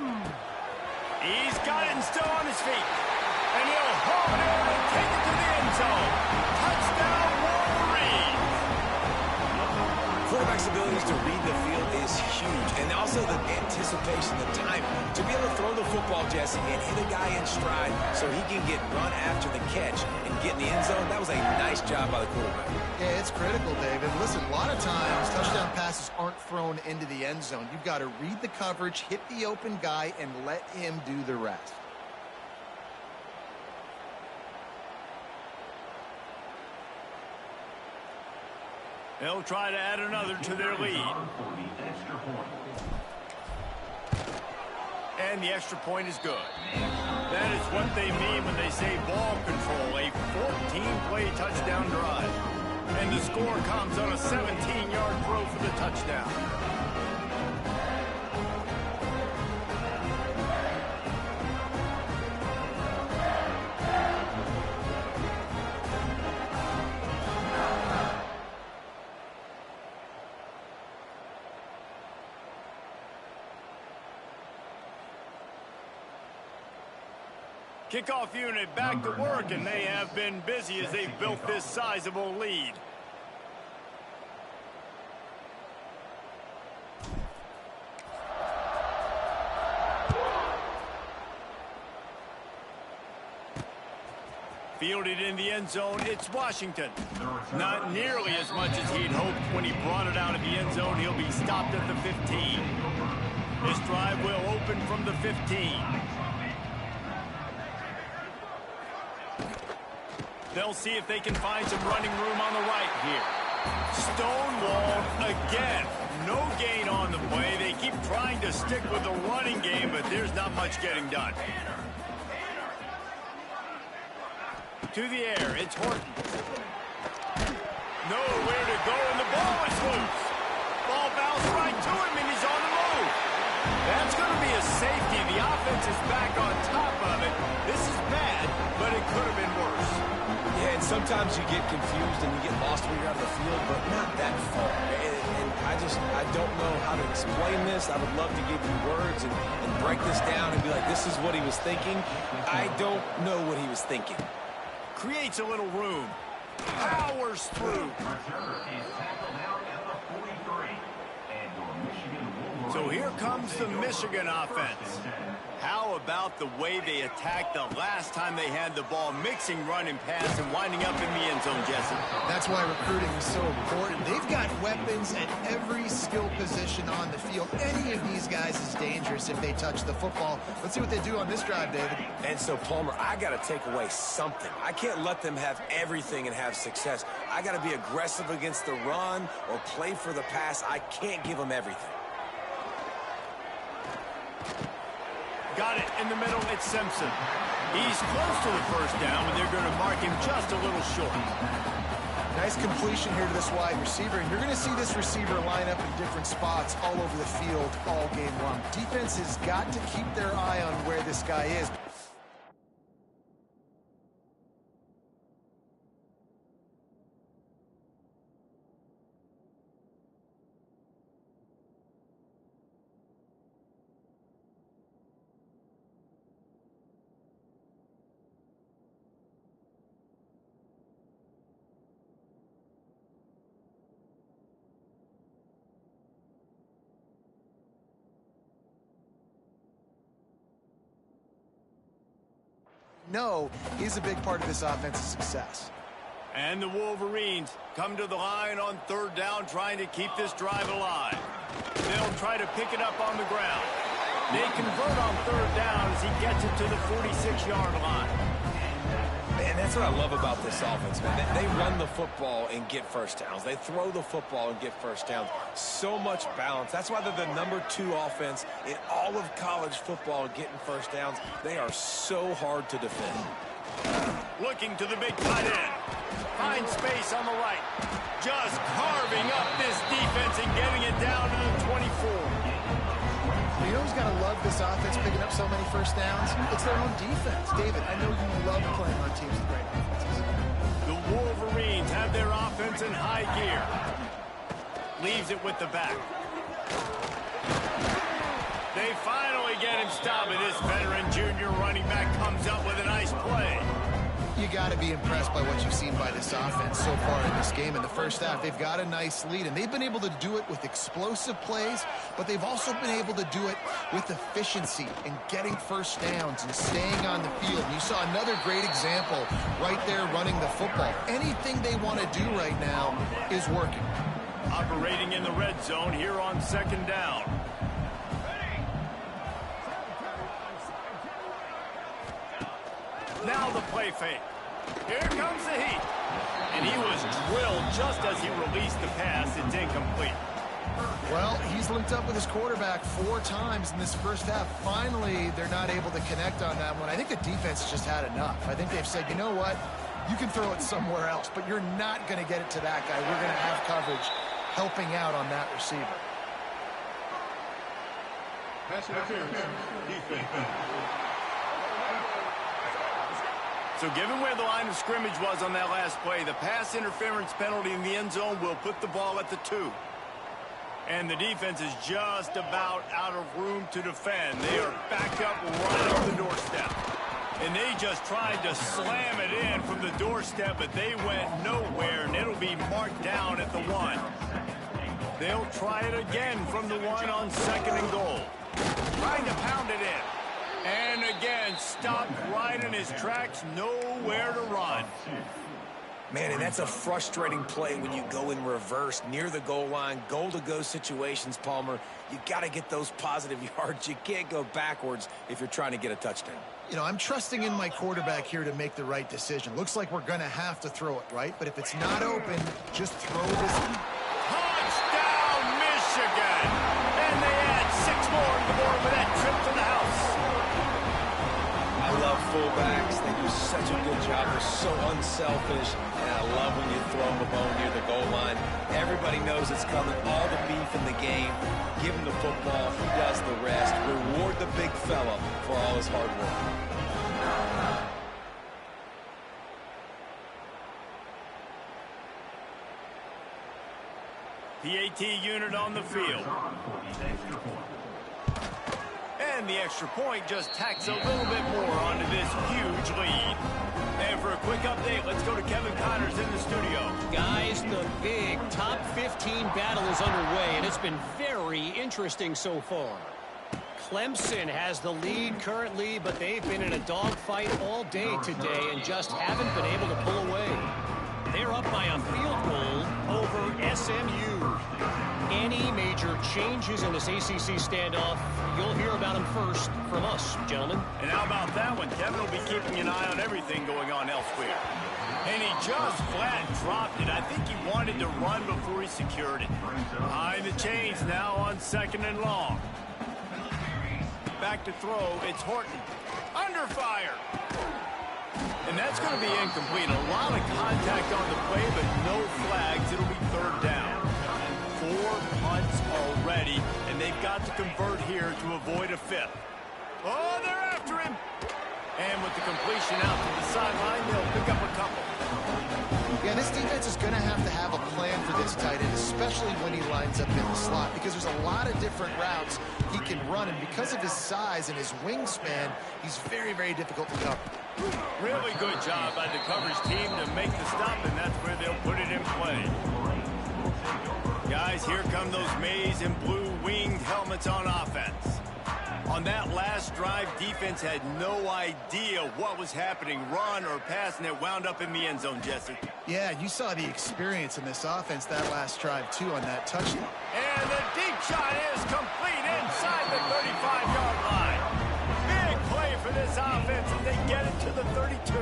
He's got it and still on his feet. And he'll haul it over and take it to the end zone. Touchdown, Wolverines! Quarterback's abilities to read the field is huge, and also the anticipation, the time to be able to throw the football, Jesse, and hit a guy in stride so he can get run after the catch and get in the end zone. That was a nice job by the quarterback. Yeah, it's critical, David. Listen, a lot of times touchdown passes aren't thrown into the end zone. You've got to read the coverage, hit the open guy, and let him do the rest. They'll try to add another to their lead. And the extra point is good. That is what they mean when they say ball control, a 14-play touchdown drive. And the score comes on a 17-yard throw for the touchdown. Kickoff unit back to work, and they have been busy as they've built this sizable lead. Fielded in the end zone, it's Washington. Not nearly as much as he'd hoped when he brought it out of the end zone. He'll be stopped at the 15. This drive will open from the 15. They'll see if they can find some running room on the right here. Stonewalled again. No gain on the play. They keep trying to stick with the running game, but there's not much getting done. To the air, it's Horton. Nowhere to go, and the ball is loose. Ball bounced right to him, and he's on the move. That's going to be a safety. The offense is back on top of it. This is bad, but it could have been worse. Yeah, and sometimes you get confused and you get lost when you're out of the field, but not that far. And I don't know how to explain this. I would love to give you words and break this down and be like, this is what he was thinking. I don't know what he was thinking. Creates a little room. Powers through. So here comes the Michigan offense. How about the way they attacked the last time they had the ball, mixing run and pass and winding up in the end zone, Jesse? That's why recruiting is so important. They've got weapons at every skill position on the field. Any of these guys is dangerous if they touch the football. Let's see what they do on this drive, David. And so, Palmer, I got to take away something. I can't let them have everything and have success. I got to be aggressive against the run or play for the pass. I can't give them everything. Got it in the middle, it's Simpson. He's close to the first down, but they're going to mark him just a little short. Nice completion here to this wide receiver, and you're going to see this receiver line up in different spots all over the field all game long. Defense has got to keep their eye on where this guy is. No, he's a big part of this offense's success. And the Wolverines come to the line on third down, trying to keep this drive alive. They'll try to pick it up on the ground. They convert on third down as he gets it to the 46-yard line. And that's what I love about this offense, man. They run the football and get first downs. They throw the football and get first downs. So much balance. That's why they're the #2 offense in all of college football getting first downs. They are so hard to defend. Looking to the big tight end. Finds space on the right. Just carving up this defense and getting it down to the 24. You know who's got to love this offense picking up so many first downs? It's their own defense. David, I know you love playing on teams with great offenses. The Wolverines have their offense in high gear. Leaves it with the back. They finally get him stopped, and this veteran junior running back comes up with a nice play. You got to be impressed by what you've seen by this offense so far in this game. In the first half, they've got a nice lead, and they've been able to do it with explosive plays, but they've also been able to do it with efficiency and getting first downs and staying on the field. And you saw another great example right there running the football. Anything they want to do right now is working. Operating in the red zone here on second down. Now the play fake. Here comes the heat. And he was drilled just as he released the pass. It's incomplete. Well, he's linked up with his quarterback 4 times in this first half. Finally, they're not able to connect on that one. I think the defense just had enough. I think they've said, you know what? You can throw it somewhere else, but you're not going to get it to that guy. We're going to have coverage helping out on that receiver. Pass interference. Defense. So given where the line of scrimmage was on that last play, the pass interference penalty in the end zone will put the ball at the 2. And the defense is just about out of room to defend. They are backed up right on the doorstep. And they just tried to slam it in from the doorstep, but they went nowhere, and it'll be marked down at the 1. They'll try it again from the 1 on 2nd and goal. Trying to pound it in. And again, stopped right in his tracks, nowhere to run. Man, and that's a frustrating play when you go in reverse near the goal line, goal-to-go situations, Palmer. You got to get those positive yards. You can't go backwards if you're trying to get a touchdown. You know, I'm trusting in my quarterback here to make the right decision. Looks like we're going to have to throw it, right? But if it's not open, just throw this. Touchdown, Michigan! And they add 6 more to the board with that trip to the house. I love fullbacks. They do such a good job. They're so unselfish. And I love when you throw them a bone near the goal line. Everybody knows it's coming. All the beef in the game. Give him the football. He does the rest. Reward the big fella for all his hard work. PAT unit on the field. And the extra point just tacks a little bit more onto this huge lead. And for a quick update, let's go to Kevin Connors in the studio. Guys, the big top 15 battle is underway, and it's been very interesting so far. Clemson has the lead currently, but they've been in a dogfight all day today and just haven't been able to pull away. They're up by a field goal over SMU. Any major changes in this ACC standoff, you'll hear about them first from us, gentlemen. And how about that one? Kevin will be keeping an eye on everything going on elsewhere. And he just flat dropped it. I think he wanted to run before he secured it. Behind the chains now on 2nd and long. Back to throw, it's Horton. Under fire. And that's going to be incomplete. A lot of contact on the play, but no flags. It'll be 3rd down. 4 punts already, and they've got to convert here to avoid a 5th. Oh, they're after him. And with the completion out to the sideline, they'll pick up a couple. Yeah, this defense is going to have a plan for this tight end, especially when he lines up in the slot, because there's a lot of different routes he can run, and because of his size and his wingspan, he's very, very difficult to cover. Really good job by the coverage team to make the stop, and that's where they'll put it in play. Guys, here come those maize and blue winged helmets on offense. On that last drive, defense had no idea what was happening, run or pass, and it wound up in the end zone, Jesse. Yeah, you saw the experience in this offense that last drive, too, on that touchdown. And the deep shot is complete inside the 35-yard line. Big play for this offense, and they get it to the 32.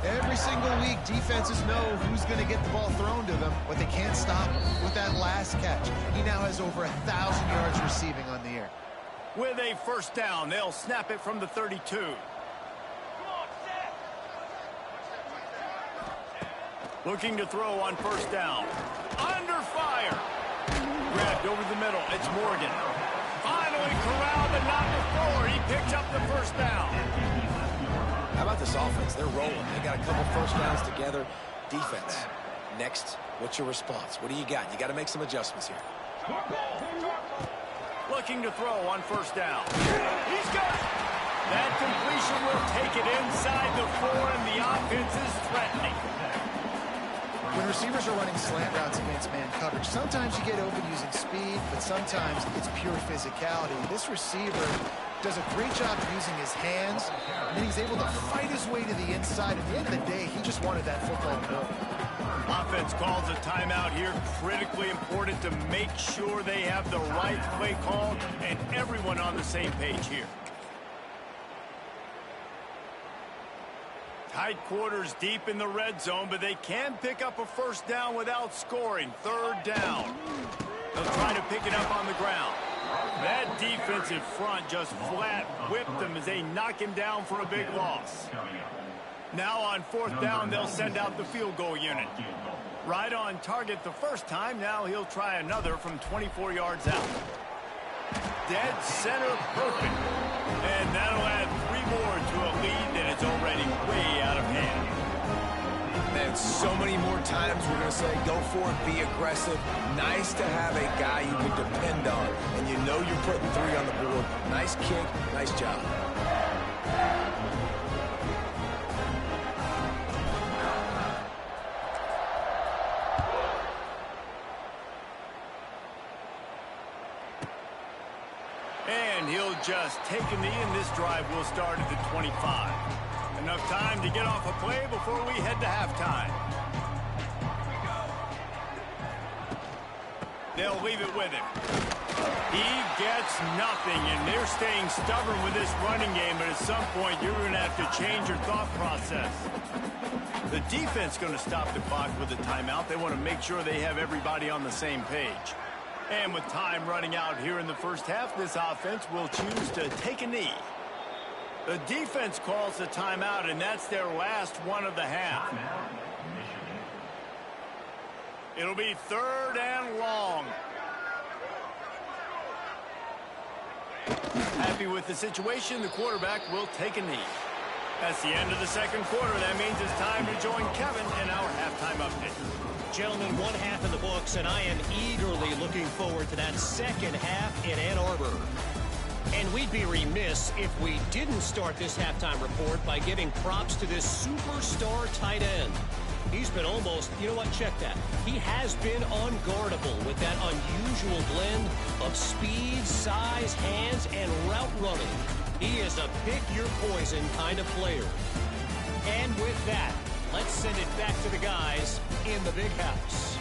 Every single week, defenses know who's going to get the ball thrown to them, but they can't stop him with that last catch. He now has over 1,000 yards receiving on the air. With a 1st down, they'll snap it from the 32. Looking to throw on 1st down. Under fire. Grabbed over the middle. It's Morgan. Finally corralled but not before. He picks up the 1st down. How about this offense? They're rolling. They got a couple 1st downs together. Defense. Next, what's your response? What do you got? You got to make some adjustments here. Looking to throw on 1st down. He's got it. That completion will take it inside the 4, and the offense is threatening. When receivers are running slant routes against man coverage, sometimes you get open using speed, but sometimes it's pure physicality. This receiver does a great job using his hands, and then he's able to fight his way to the inside. At the end of the day, he just wanted that football goal. Offense calls a timeout here. Critically important to make sure they have the right play call and everyone on the same page here. Tight quarters deep in the red zone, but they can pick up a 1st down without scoring. 3rd down. They'll try to pick it up on the ground. That defensive front just flat whipped him as they knock him down for a big loss. Now on 4th down, they'll send out the field goal unit. Right on target the first time. Now he'll try another from 24 yards out. Dead center perfect. And that'll add 3 more to a lead that is already way out of hand. And so many more times we're going to say, go for it, be aggressive. Nice to have a guy you can depend on. And you know you're putting 3 on the board. Nice kick, nice job. And he'll just take a knee, and this drive will start at the 25. Enough time to get off a play before we head to halftime. They'll leave it with him. He gets nothing, and they're staying stubborn with this running game, but at some point you're going to have to change your thought process. The defense is going to stop the clock with a timeout. They want to make sure they have everybody on the same page. And with time running out here in the first half, this offense will choose to take a knee. The defense calls the timeout, and that's their last one of the half. It'll be 3rd and long. Happy with the situation, the quarterback will take a knee. That's the end of the second quarter. That means it's time to join Kevin in our halftime update. Gentlemen, 1 half in the books, and I am eagerly looking forward to that second half in Ann Arbor. And we'd be remiss if we didn't start this halftime report by giving props to this superstar tight end. He's been almost, you know what, check that. He has been unguardable with that unusual blend of speed, size, hands, and route running. He is a pick-your-poison kind of player. And with that, let's send it back to the guys in the big house.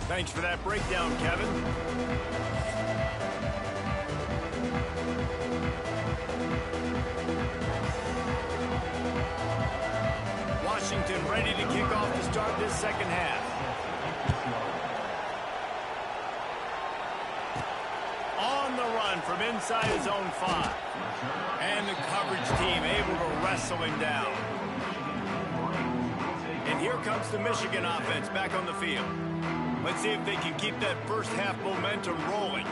Thanks for that breakdown, Kevin. Washington ready to kick off to start this second half. On the run from inside his own 5. And the coverage team able to wrestle him down. And here comes the Michigan offense back on the field. Let's see if they can keep that first half momentum rolling.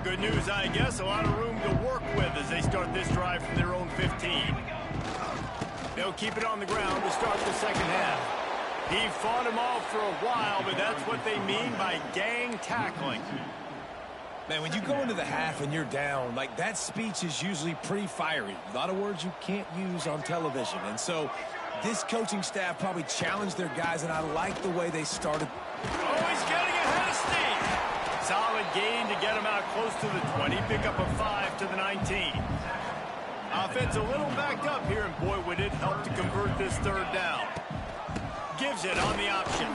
Good news, I guess. A lot of room to work with as they start this drive from their own 15. They'll keep it on the ground to start the second half. He fought him off for a while, but that's what they mean by gang tackling. Man, when you go into the half and you're down, like, that speech is usually pretty fiery. A lot of words you can't use on television. And so this coaching staff probably challenged their guys, and I like the way they started. Oh, he's getting ahead of steam. Solid gain to get him out close to the 20. Pick up a 5 to the 19. Offense a little backed up here, and boy, would it help to convert this 3rd down. Gives it on the option.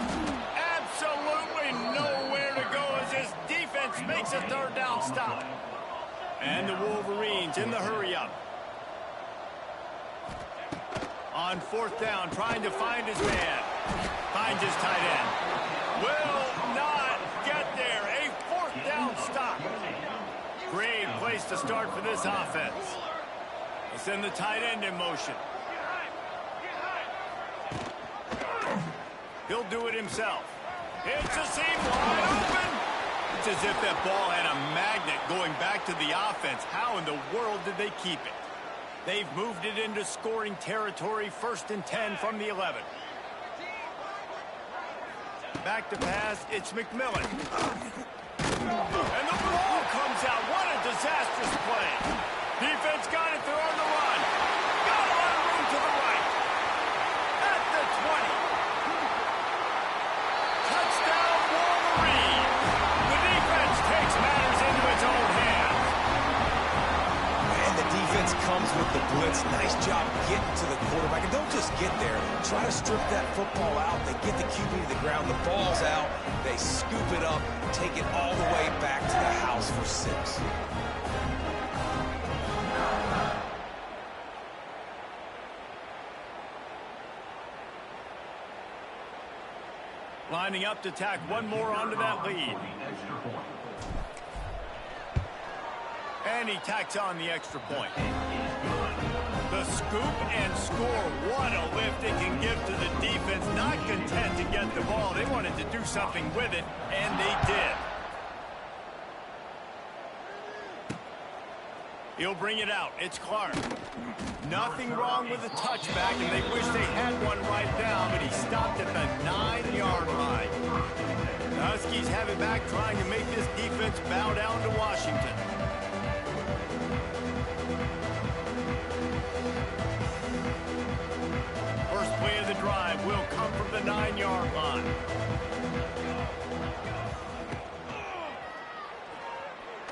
Absolutely nowhere to go as this defense makes a 3rd down stop. And the Wolverines in the hurry-up. On 4th down, trying to find his man. Finds his tight end. Will not get there. A 4th down stop. Great place to start for this offense. They send the tight end in motion. He'll do it himself. It's a seam wide open. It's as if that ball had a magnet going back to the offense. How in the world did they keep it? They've moved it into scoring territory. 1st and 10 from the 11. Back to pass. It's McMillan. And the ball comes out. What a disastrous play. Defense got it. They're on the run. Got a lot of room to the right. At the 20. Touchdown, Wolverine. The defense takes matters into its own hands. And the defense comes with the blitz. Nice job getting to the quarterback. And don't just get there. Try to strip that football out. They get the QB to the ground. The ball's out. They scoop it up, take it all the way back to the house for 6. Lining up to tack one more onto that lead. And he tacks on the extra point. The scoop and score. What a lift it can give to the defense. Not content to get the ball. They wanted to do something with it, and they did. He'll bring it out. It's Clark. Nothing wrong with the touchback, and they wish they had one right now, but he stopped at the 9-yard line. The Huskies have it back, trying to make this defense bow down to Washington. First play of the drive will come from the 9-yard line.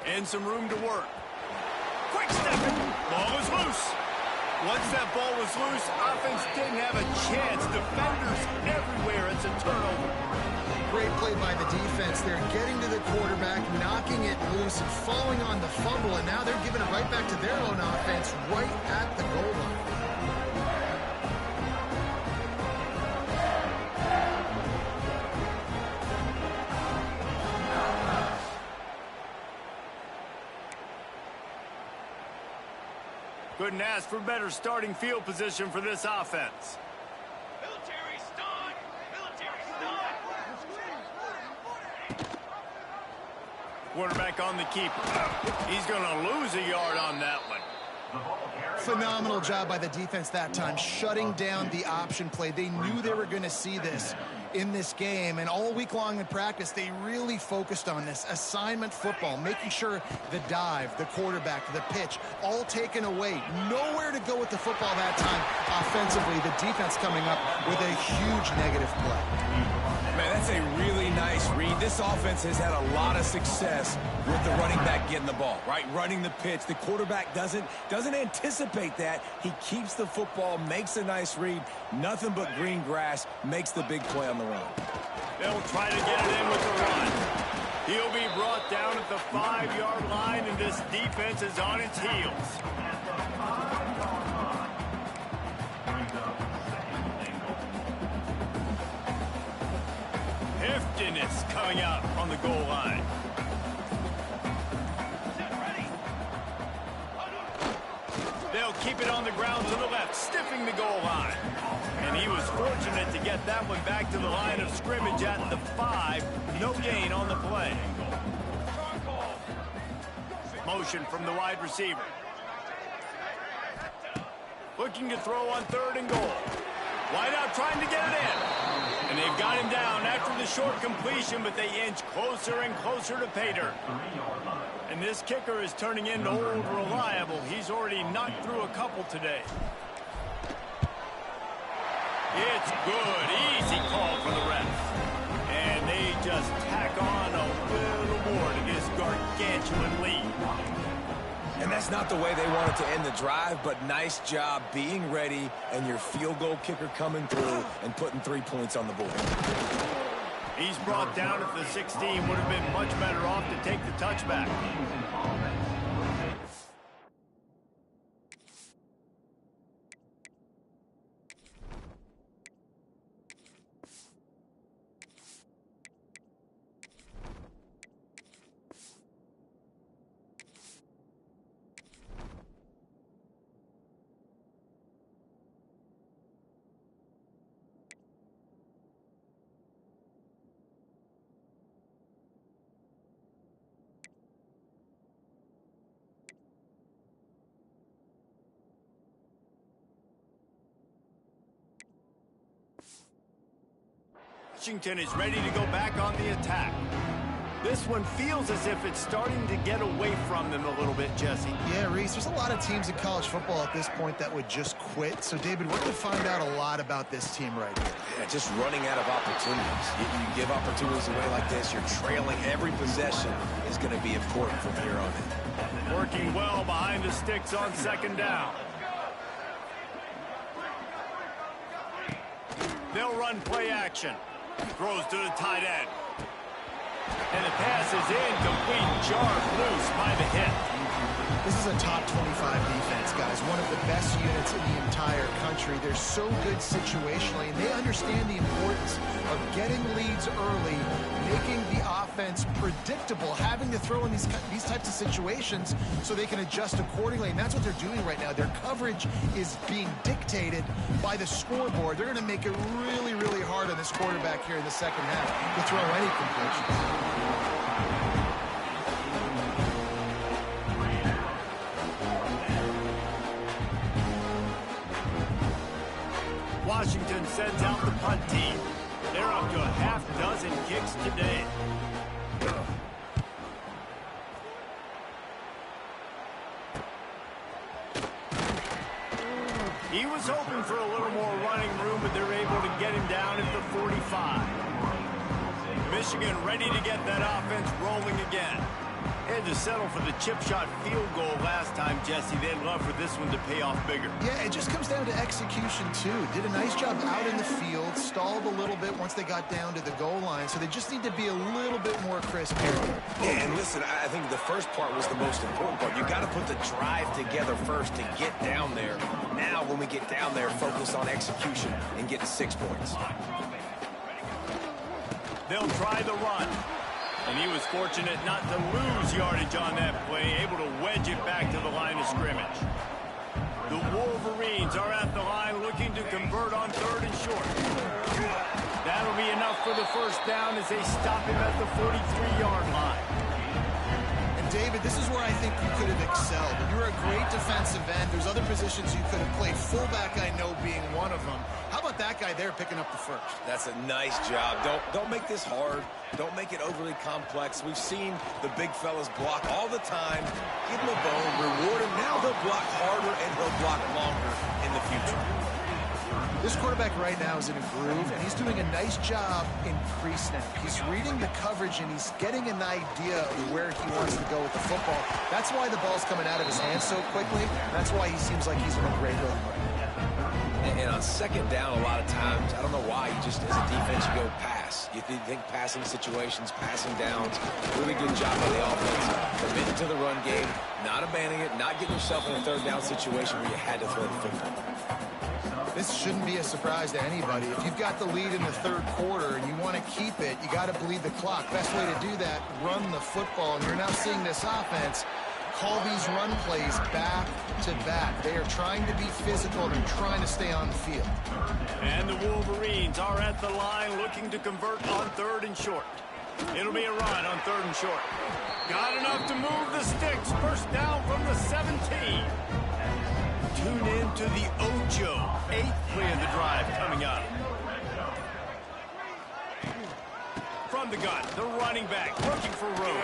And some room to work. Quick stepping. Ball is loose. Once that ball was loose, offense didn't have a chance. Defenders everywhere. It's a turnover. Great play by the defense. They're getting to the quarterback, knocking it loose, and falling on the fumble, and now they're giving it right back to their own offense right at the goal line. Couldn't ask for better starting field position for this offense. Military stun! Military stun! Quarterback on the keeper. He's going to lose a yard on that one. Phenomenal job by the defense that time, shutting down the option play. They knew they were going to see this in this game, and all week long in practice, they really focused on this assignment football, making sure the dive, the quarterback, the pitch, all taken away. Nowhere to go with the football that time offensively. The defense coming up with a huge negative play. Man, that's a really nice read. This offense has had a lot of success with the running back getting the ball, right? Running the pitch. The quarterback doesn't anticipate that. He keeps the football, makes a nice read. Nothing but green grass, makes the big play on the run. They'll try to get it in with the run. He'll be brought down at the 5-yard line, and this defense is on its heels. Heftiness coming out on the goal line. They'll keep it on the ground to the left, stiffing the goal line. And he was fortunate to get that one back to the line of scrimmage at the 5. No gain on the play. Motion from the wide receiver. Looking to throw on 3rd and goal. Wide out trying to get it in. And they've got him down after the short completion, but they inch closer and closer to pay dirt. And this kicker is turning into old reliable. He's already knocked through a couple today. It's good. Easy call for the refs. And they just tack on a little more to this gargantuan lead. And that's not the way they wanted to end the drive, but nice job being ready and your field goal kicker coming through and putting 3 points on the board. He's brought down at the 16. Would have been much better off to take the touchback. Washington is ready to go back on the attack. This one feels as if it's starting to get away from them a little bit, Jesse. Yeah, Reese, there's a lot of teams in college football at this point that would just quit. So, David, we're going to find out a lot about this team right here. Yeah, just running out of opportunities. You give opportunities away like this, you're trailing. Every possession is going to be important from here on in. Working well behind the sticks on 2nd down. They'll run play action. Throws to the tight end. And the pass is incomplete, jarred loose by the hit. This is a top 25 defense, guys. One of the best units in the entire country. They're so good situationally, and they understand the importance of getting leads early, making the offense predictable, having to throw in these types of situations so they can adjust accordingly. And that's what they're doing right now. Their coverage is being dictated by the scoreboard. They're going to make it really, really hard on this quarterback here in the second half to throw any completions. Washington sends out the punt team. They're up to a half dozen kicks today. He was hoping for a little more running room, but they're able to get him down at the 45. Michigan ready to get that offense rolling again. Had to settle for the chip shot field goal last time, Jesse. They'd love for this one to pay off bigger. Yeah, it just comes down to execution, too. Did a nice job out in the field, stalled a little bit once they got down to the goal line, so they just need to be a little bit more crisp here. Yeah, and listen, I think the first part was the most important part. You got to put the drive together first to get down there. Now, when we get down there, focus on execution and getting 6 points. They'll try the run. And he was fortunate not to lose yardage on that play, able to wedge it back to the line of scrimmage. The Wolverines are at the line looking to convert on 3rd and short. That'll be enough for the first down as they stop him at the 43-yard line. And David, this is where I think you could have excelled. You're a great defensive end. There's other positions you could have played. Fullback, I know, being one of them. How about that guy there picking up the first? That's a nice job. Don't make this hard. Don't make it overly complex. We've seen the big fellas block all the time. Give him a bone, reward him. Now he'll block harder and he'll block longer in the future. This quarterback right now is in a groove, and he's doing a nice job in pre-snap. He's reading the coverage, and he's getting an idea of where he wants to go with the football. That's why the ball's coming out of his hands so quickly. That's why he seems like he's in a great rhythm right now. And on second down, a lot of times, I don't know why, you just, as a defense, you go pass. You think passing situations, passing downs, really good job by the offense. Committing to the run game, not abandoning it, not getting yourself in a 3rd down situation where you had to throw the football. This shouldn't be a surprise to anybody. If you've got the lead in the 3rd quarter and you want to keep it, you got to bleed the clock. Best way to do that, run the football. And you're now seeing this offense call these run plays back to back. They are trying to be physical. They're trying to stay on the field. And the Wolverines are at the line looking to convert on 3rd and short. It'll be a run on 3rd and short. Got enough to move the sticks. First down from the 17. Tune in to the Ocho. 8th play of the drive coming up. From the gun, the running back looking for room.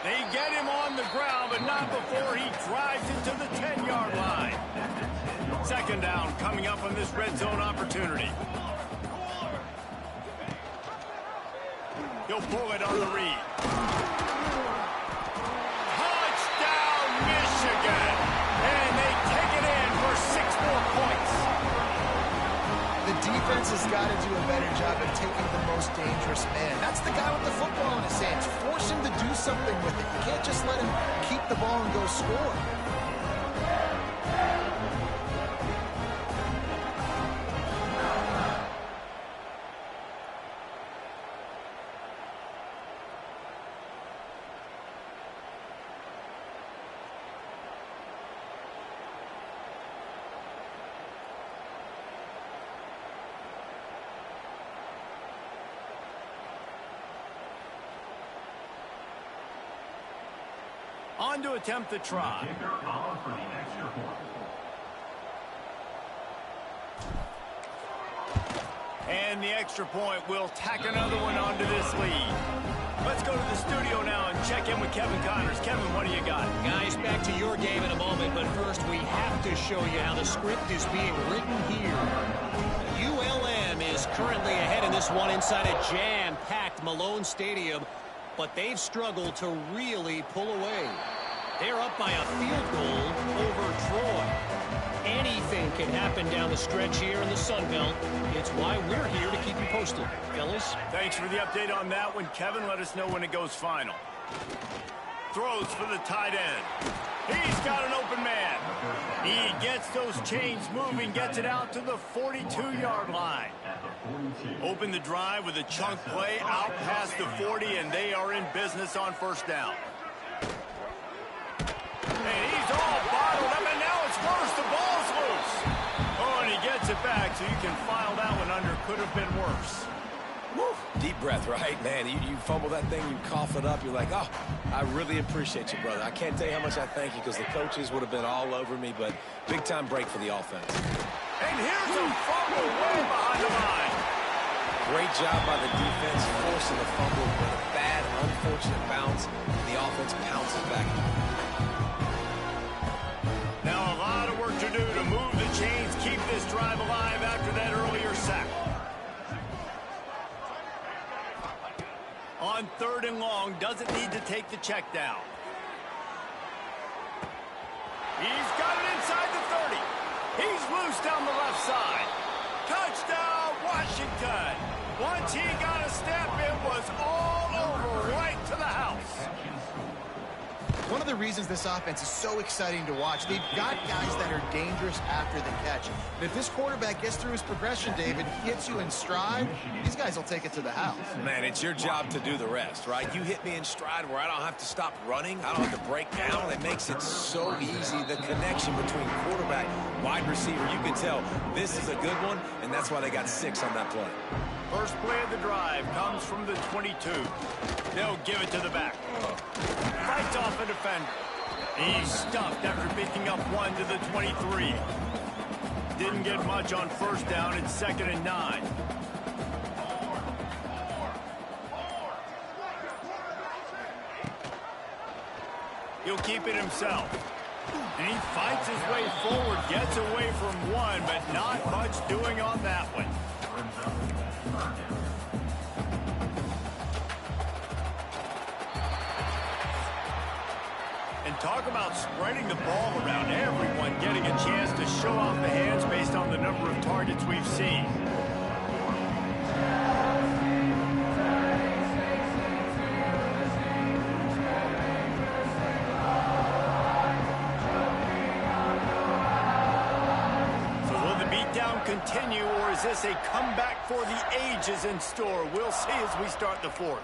They get him on the ground, but not before he drives into the 10-yard line. 2nd down coming up on this red zone opportunity. He'll pull it on the read. Touchdown, Michigan! And they take it in for 6 more points. The defense has got to do a better job of taking the most dangerous man. That's the guy with the football in his hands. Force him to do something with it. You can't just let him keep the ball and go score. On to attempt the try. And the extra point will tack another one onto this lead. Let's go to the studio now and check in with Kevin Connors. Kevin, what do you got? Guys, back to your game in a moment, but first we have to show you how the script is being written here. ULM is currently ahead in this one inside a jam-packed Malone Stadium, but they've struggled to really pull away. They're up by a field goal over Troy. Anything can happen down the stretch here in the Sun Belt. It's why we're here to keep you posted, fellas. Thanks for the update on that one, Kevin. Let us know when it goes final. Throws for the tight end. He's got an open man. He gets those chains moving, gets it out to the 42-yard line. Open the drive with a chunk play out past the 40, and they are in business on first down. And he's all bottled up, and now it's worse. The ball's loose. Oh, and he gets it back, so you can file that one under. Could have been worse. Woo. Deep breath, right? Man, you fumble that thing, you cough it up, you're like, oh, I really appreciate you, brother. I can't tell you how much I thank you because the coaches would have been all over me, but big-time break for the offense. And here's a fumble way behind the line. Great job by the defense, forcing the fumble with a bad, unfortunate bounce, and the offense pounces back. Now a lot of work to do to move the chains, keep this drive alive after that earlier sack. On 3rd and long, doesn't need to take the check down. He's got it inside the 30. He's loose down the left side. Touchdown, Washington. Once he got a step, it was all over, right to the house. One of the reasons this offense is so exciting to watch, they've got guys that are dangerous after the catch. And if this quarterback gets through his progression, David, hits you in stride, these guys will take it to the house. Man, it's your job to do the rest, right? You hit me in stride where I don't have to stop running. I don't have to break down. It makes it so easy. The connection between quarterback, wide receiver, you can tell this is a good one, and that's why they got 6 on that play. First play of the drive comes from the 22. They'll give it to the back. Fights off a defender. He's stuffed after picking up 1 to the 23. Didn't get much on first down. It's 2nd and 9. He'll keep it himself. And he fights his way forward, gets away from 1, but not much doing on that one. And talk about spreading the ball around, everyone getting a chance to show off the hands based on the number of targets we've seen. Continue, or is this a comeback for the ages in store? We'll see as we start the 4th.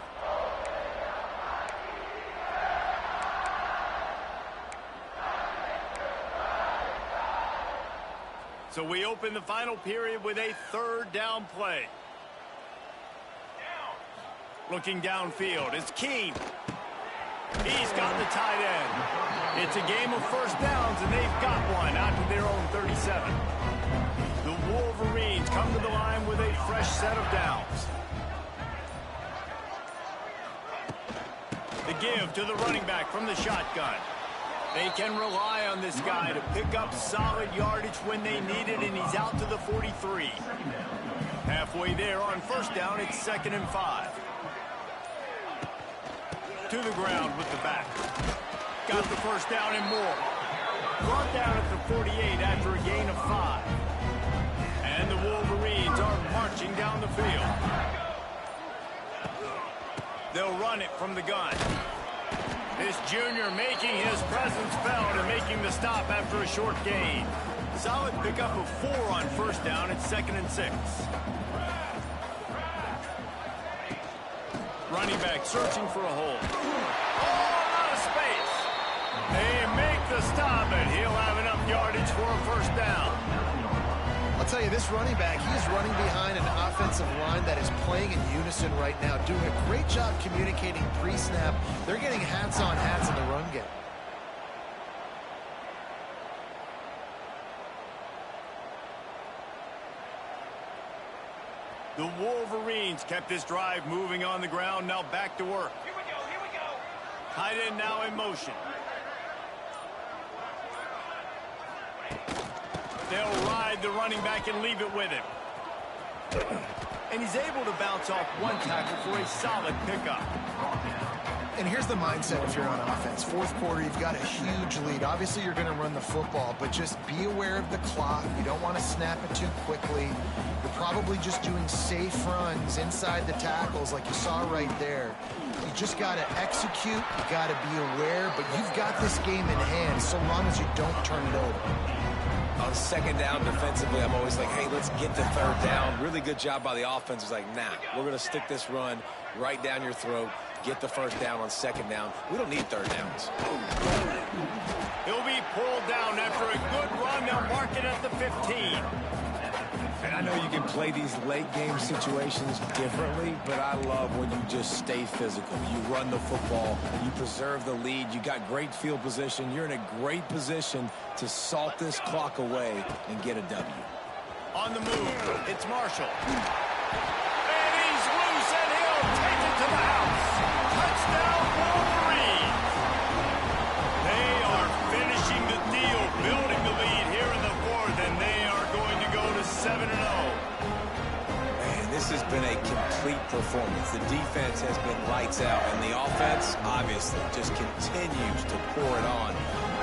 So we open the final period with a 3rd down play. Looking downfield, it's Keene. He's got the tight end. It's a game of first downs, and they've got one out to their own 37. The Wolverines come to the line with a fresh set of downs. The give to the running back from the shotgun. They can rely on this guy to pick up solid yardage when they need it, and he's out to the 43. Halfway there on first down, it's 2nd and 5. To the ground with the back. Got the first down and more. Brought down at the 48 after a gain of 5. And the Wolverines are marching down the field. They'll run it from the gun. This junior making his presence felt and making the stop after a short gain. Solid pickup of 4 on first down. It's 2nd and 6. Running back searching for a hole. Oh, out of space. They make the stop, and he'll have enough yardage for a first down. I'll tell you, this running back, he's running behind an offensive line that is playing in unison right now, doing a great job communicating pre-snap. They're getting hats on hats in the run game. The Wolverines kept this drive moving on the ground. Now back to work. Here we go. Tight end now in motion. They'll ride the running back and leave it with him. And he's able to bounce off one tackle for a solid pickup. And here's the mindset if you're on offense. Fourth quarter, you've got a huge lead. Obviously, you're going to run the football, but just be aware of the clock. You don't want to snap it too quickly. You're probably just doing safe runs inside the tackles like you saw right there. You just got to execute. You got to be aware, but you've got this game in hand so long as you don't turn it over. On second down defensively, I'm always like, hey, let's get the third down. Really good job by the offense. It's like, nah, we're going to stick this run right down your throat. Get the first down on second down. We don't need third downs. He'll be pulled down after a good run. They'll mark it at the 15. And I know you can play these late game situations differently, but I love when you just stay physical. You run the football, you preserve the lead, you got great field position. You're in a great position to salt this clock away and get a W. On the move, it's Marshall. And he's loose, and he'll take it to the house. Touchdown, Wolverines. They are finishing the deal, building the lead here in the fourth, and they are going to go to 7-0. Man, this has been a complete performance. The defense has been lights out, and the offense, obviously, just continues to pour it on.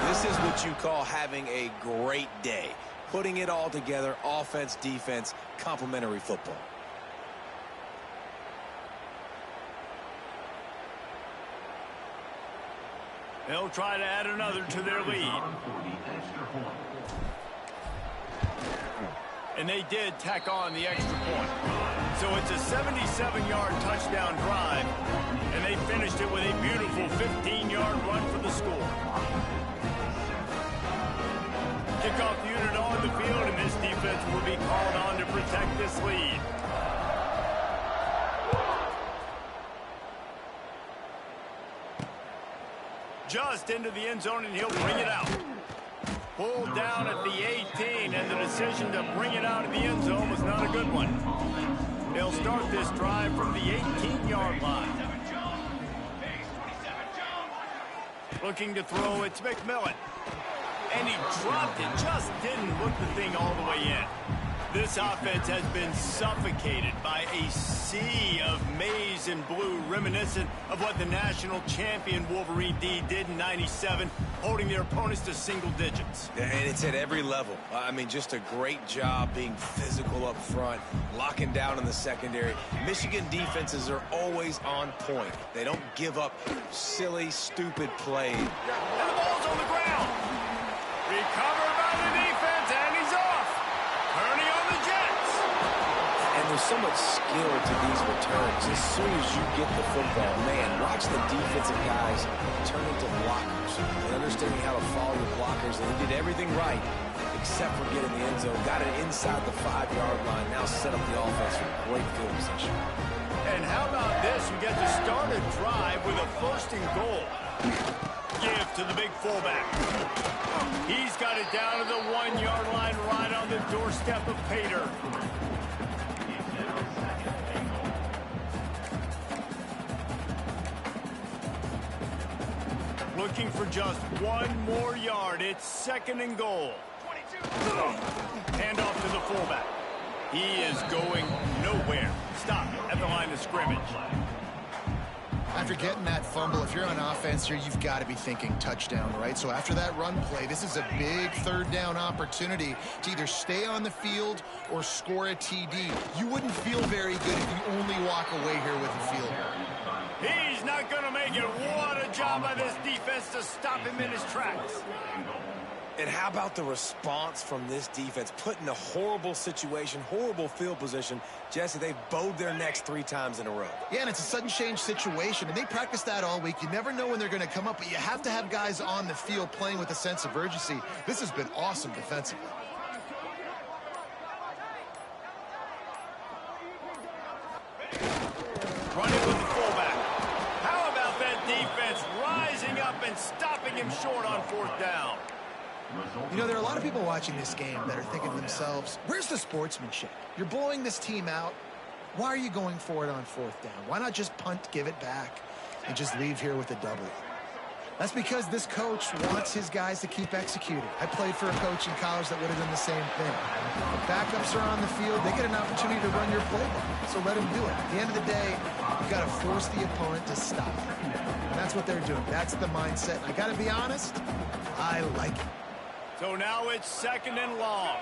This is what you call having a great day. Putting it all together, offense, defense, complementary football. They'll try to add another to their lead. And they did tack on the extra point. So it's a 77-yard touchdown drive, and they finished it with a beautiful 15-yard run for the score. Kickoff unit on the field, and this defense will be called on to protect this lead. Just into the end zone, and he'll bring it out. Pulled down at the 18, and the decision to bring it out of the end zone was not a good one. They'll start this drive from the 18-yard line. Looking to throw, it's McMillan. And he dropped it, just didn't look the thing all the way in. This offense has been suffocated by a sea of maize and blue, reminiscent of what the national champion Wolverine D did in '97, holding their opponents to single digits. And it's at every level. I mean, just a great job being physical up front, locking down in the secondary. Michigan defenses are always on point. They don't give up silly, stupid plays. And the ball's on the ground. Recovered by the defense, and he's off. Turning on the Jets. And there's so much skill to these returns. As soon as you get the football, man, watch the defensive guys turn into blockers. And understanding how to follow your blockers. And he did everything right except for getting the end zone. Got it inside the 5-yard line. Now set up the offense for great field position. And how about this? You get to start a drive with a 1st and goal. Give to the big fullback. He's got it down to the 1-yard line, right on the doorstep of Pater. Looking for just 1 more yard. It's 2nd and goal. Hand off to the fullback. He is going nowhere. Stop at the line of scrimmage. After getting that fumble, if you're on offense here, you've got to be thinking touchdown, right? So after that run play, this is a big 3rd down opportunity to either stay on the field or score a TD. You wouldn't feel very good if you only walk away here with a field goal. He's not going to make it. What a job by this defense to stop him in his tracks. And how about the response from this defense? Put in a horrible situation, horrible field position. Jesse, they've bowed their necks 3 times in a row. Yeah, and it's a sudden change situation, and they practice that all week. You never know when they're going to come up, but you have to have guys on the field playing with a sense of urgency. This has been awesome defensively. Running with the fullback. How about that defense rising up and stopping him short on 4th down? You know, there are a lot of people watching this game that are thinking to themselves, where's the sportsmanship? You're blowing this team out. Why are you going for it on 4th down? Why not just punt, give it back, and just leave here with a W? That's because this coach wants his guys to keep executing. I played for a coach in college that would have done the same thing. The backups are on the field. They get an opportunity to run your playbook, so let them do it. At the end of the day, you've got to force the opponent to stop. And that's what they're doing. That's the mindset. And I got to be honest, I like it. So now it's 2nd and long.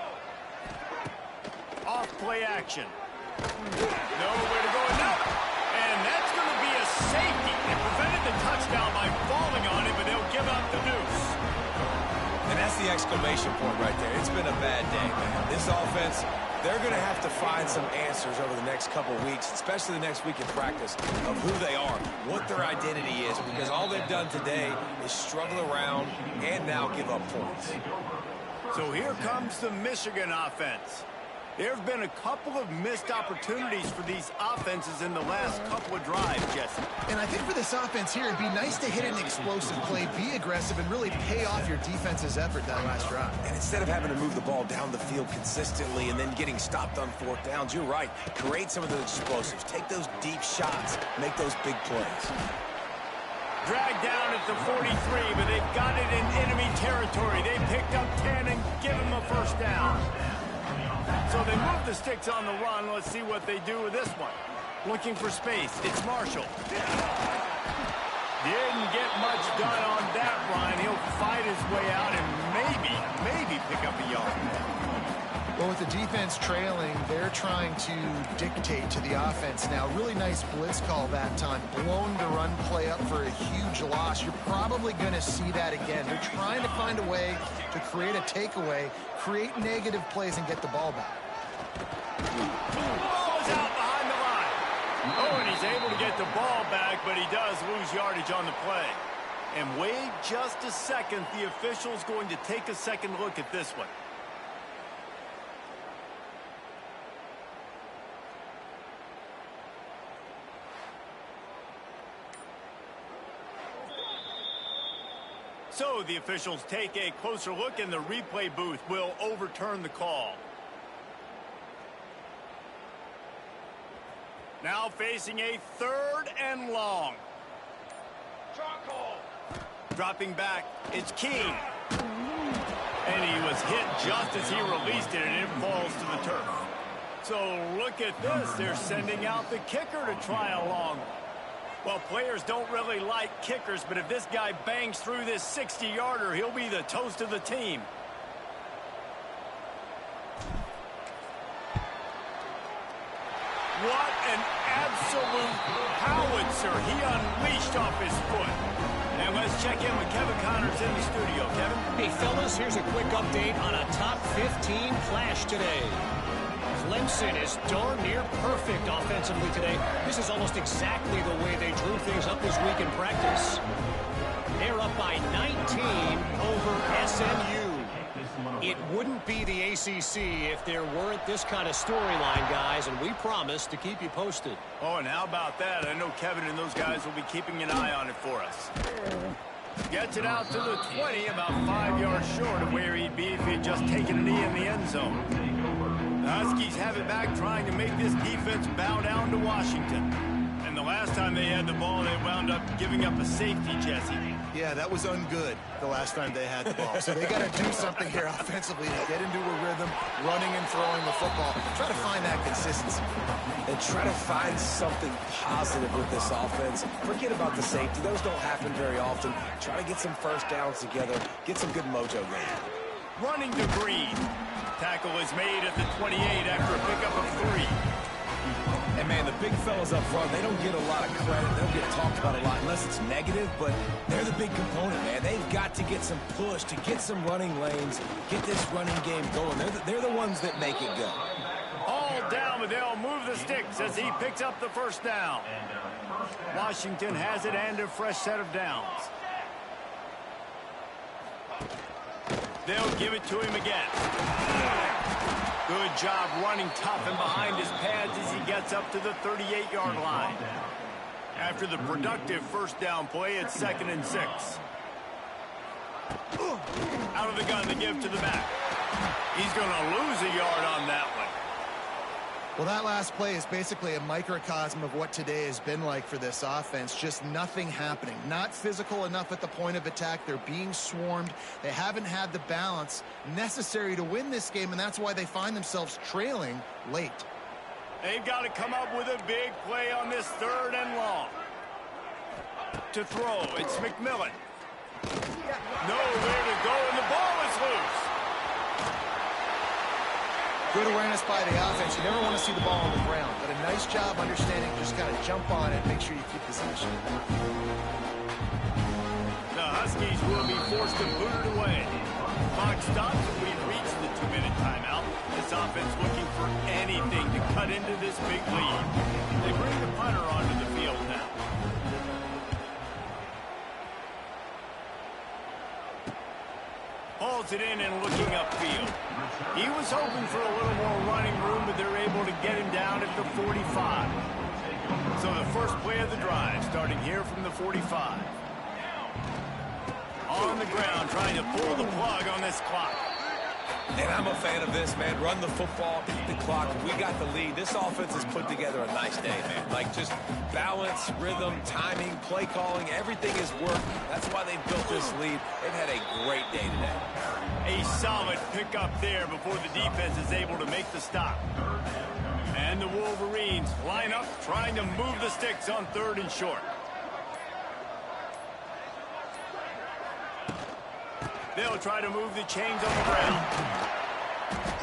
Off play action. Nowhere to go. No. And that's going to be a safety. They prevented the touchdown by falling on it, but they'll give up the deuce. And that's the exclamation point right there. It's been a bad day, man. This offense, they're going to have to find some answers over the next couple weeks, especially the next week in practice, of who they are, what their identity is, because all they've done today is struggle around and now give up points. So here comes the Michigan offense. There have been a couple of missed opportunities for these offenses in the last couple of drives, Jesse. And I think for this offense here, it'd be nice to hit an explosive play, be aggressive, and really pay off your defense's effort that last drive. And instead of having to move the ball down the field consistently and then getting stopped on 4th downs, you're right. Create some of those explosives. Take those deep shots. Make those big plays. Dragged down at the 43, but they've got it in enemy territory. They picked up 10 and give them a 1st down. So they move the sticks on the run. Let's see what they do with this one. Looking for space. It's Marshall. Didn't get much done on that run. He'll fight his way out and maybe pick up a yard. Well, with the defense trailing, they're trying to dictate to the offense now. Really nice blitz call that time. Blown to run play up for a huge loss. You're probably going to see that again. They're trying to find a way to create a takeaway, create negative plays, and get the ball back. Ball is out behind the line. Oh, and he's able to get the ball back, but he does lose yardage on the play. And wait just a second. The official's going to take a second look at this one. So the officials take a closer look, and the replay booth will overturn the call. Now facing a 3rd and long. Dropping back, it's King. And he was hit just as he released it, and it falls to the turf. So look at this. They're sending out the kicker to try a long. Well, players don't really like kickers, but if this guy bangs through this 60-yarder, he'll be the toast of the team. What an absolute howitzer he unleashed off his foot. And let's check in with Kevin Connors in the studio. Kevin? Hey, fellas, here's a quick update on a top 15 flash today. Clemson is darn near perfect offensively today. This is almost exactly the way they drew things up this week in practice. They're up by 19 over SMU. It wouldn't be the ACC if there weren't this kind of storyline, guys, and we promise to keep you posted. Oh, and how about that? I know Kevin and those guys will be keeping an eye on it for us. Gets it out to the 20, about 5 yards short of where he'd be if he'd just taken a knee in the end zone. The Huskies have it back, trying to make this defense bow down to Washington. And the last time they had the ball, they wound up giving up a safety, Jesse. Yeah, that was ungood the last time they had the ball. So they got to do something here offensively to get into a rhythm, running and throwing the football. Try to find that consistency. And try to find something positive with this offense. Forget about the safety. Those don't happen very often. Try to get some 1st downs together. Get some good mojo going. Running to Green. Tackle is made at the 28 after a pickup of 3. And, man, the big fellas up front, they don't get a lot of credit. They don't get talked about a lot unless it's negative, but they're the big component, man. They've got to get some push, to get some running lanes, get this running game going. They're the ones that make it go. All down, but they'll move the sticks as he picks up the 1st down. Washington has it and a fresh set of downs. They'll give it to him again. Good job running tough and behind his pads as he gets up to the 38-yard line. After the productive 1st down play, it's 2nd and 6. Out of the gun, they give to the back. He's going to lose a yard on that one. Well, that last play is basically a microcosm of what today has been like for this offense. Just nothing happening. Not physical enough at the point of attack. They're being swarmed. They haven't had the balance necessary to win this game, and that's why they find themselves trailing late. They've got to come up with a big play on this 3rd and long. To throw, it's McMillan. Nowhere to go, and the ball is loose. Good awareness by the offense. You never want to see the ball on the ground, but a nice job understanding just kind of jump on it, make sure you keep possession. The Huskies will be forced to boot it away. Clock stops and we've reached the 2-minute timeout. This offense looking for anything to cut into this big lead. They bring the punter onto the field now. Hauls it in and looking upfield. He was hoping for a little more running room, but they're able to get him down at the 45. So the first play of the drive starting here from the 45. On the ground, trying to pull the plug on this clock. And I'm a fan of this, man. Run the football, eat the clock. We got the lead. This offense has put together a nice day, man. Like, just balance, rhythm, timing, play calling, everything has worked. That's why they built this lead. They've had a great day today. A solid pickup there before the defense is able to make the stop. And the Wolverines line up, trying to move the sticks on 3rd and short. They'll try to move the chains on the ground.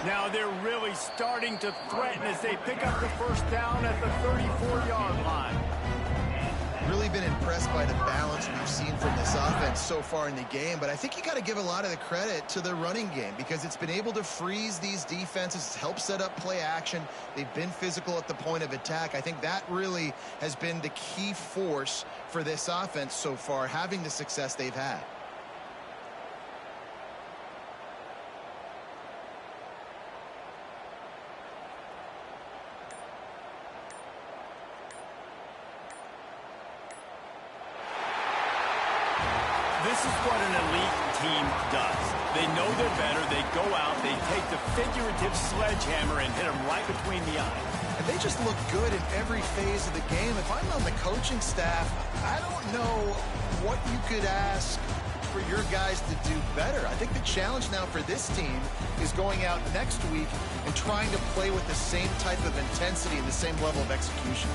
Now they're really starting to threaten as they pick up the first down at the 34-yard line. Really been impressed by the balance we've seen from this offense so far in the game, but I think you got to give a lot of the credit to the running game because it's been able to freeze these defenses. It's helped set up play action. They've been physical at the point of attack. I think that really has been the key force for this offense so far, having the success they've had. This is what an elite team does. They know they're better. They go out, they take the figurative sledgehammer and hit them right between the eyes. And they just look good in every phase of the game. If I'm on the coaching staff, I don't know what you could ask for your guys to do better. I think the challenge now for this team is going out next week and trying to play with the same type of intensity and the same level of execution.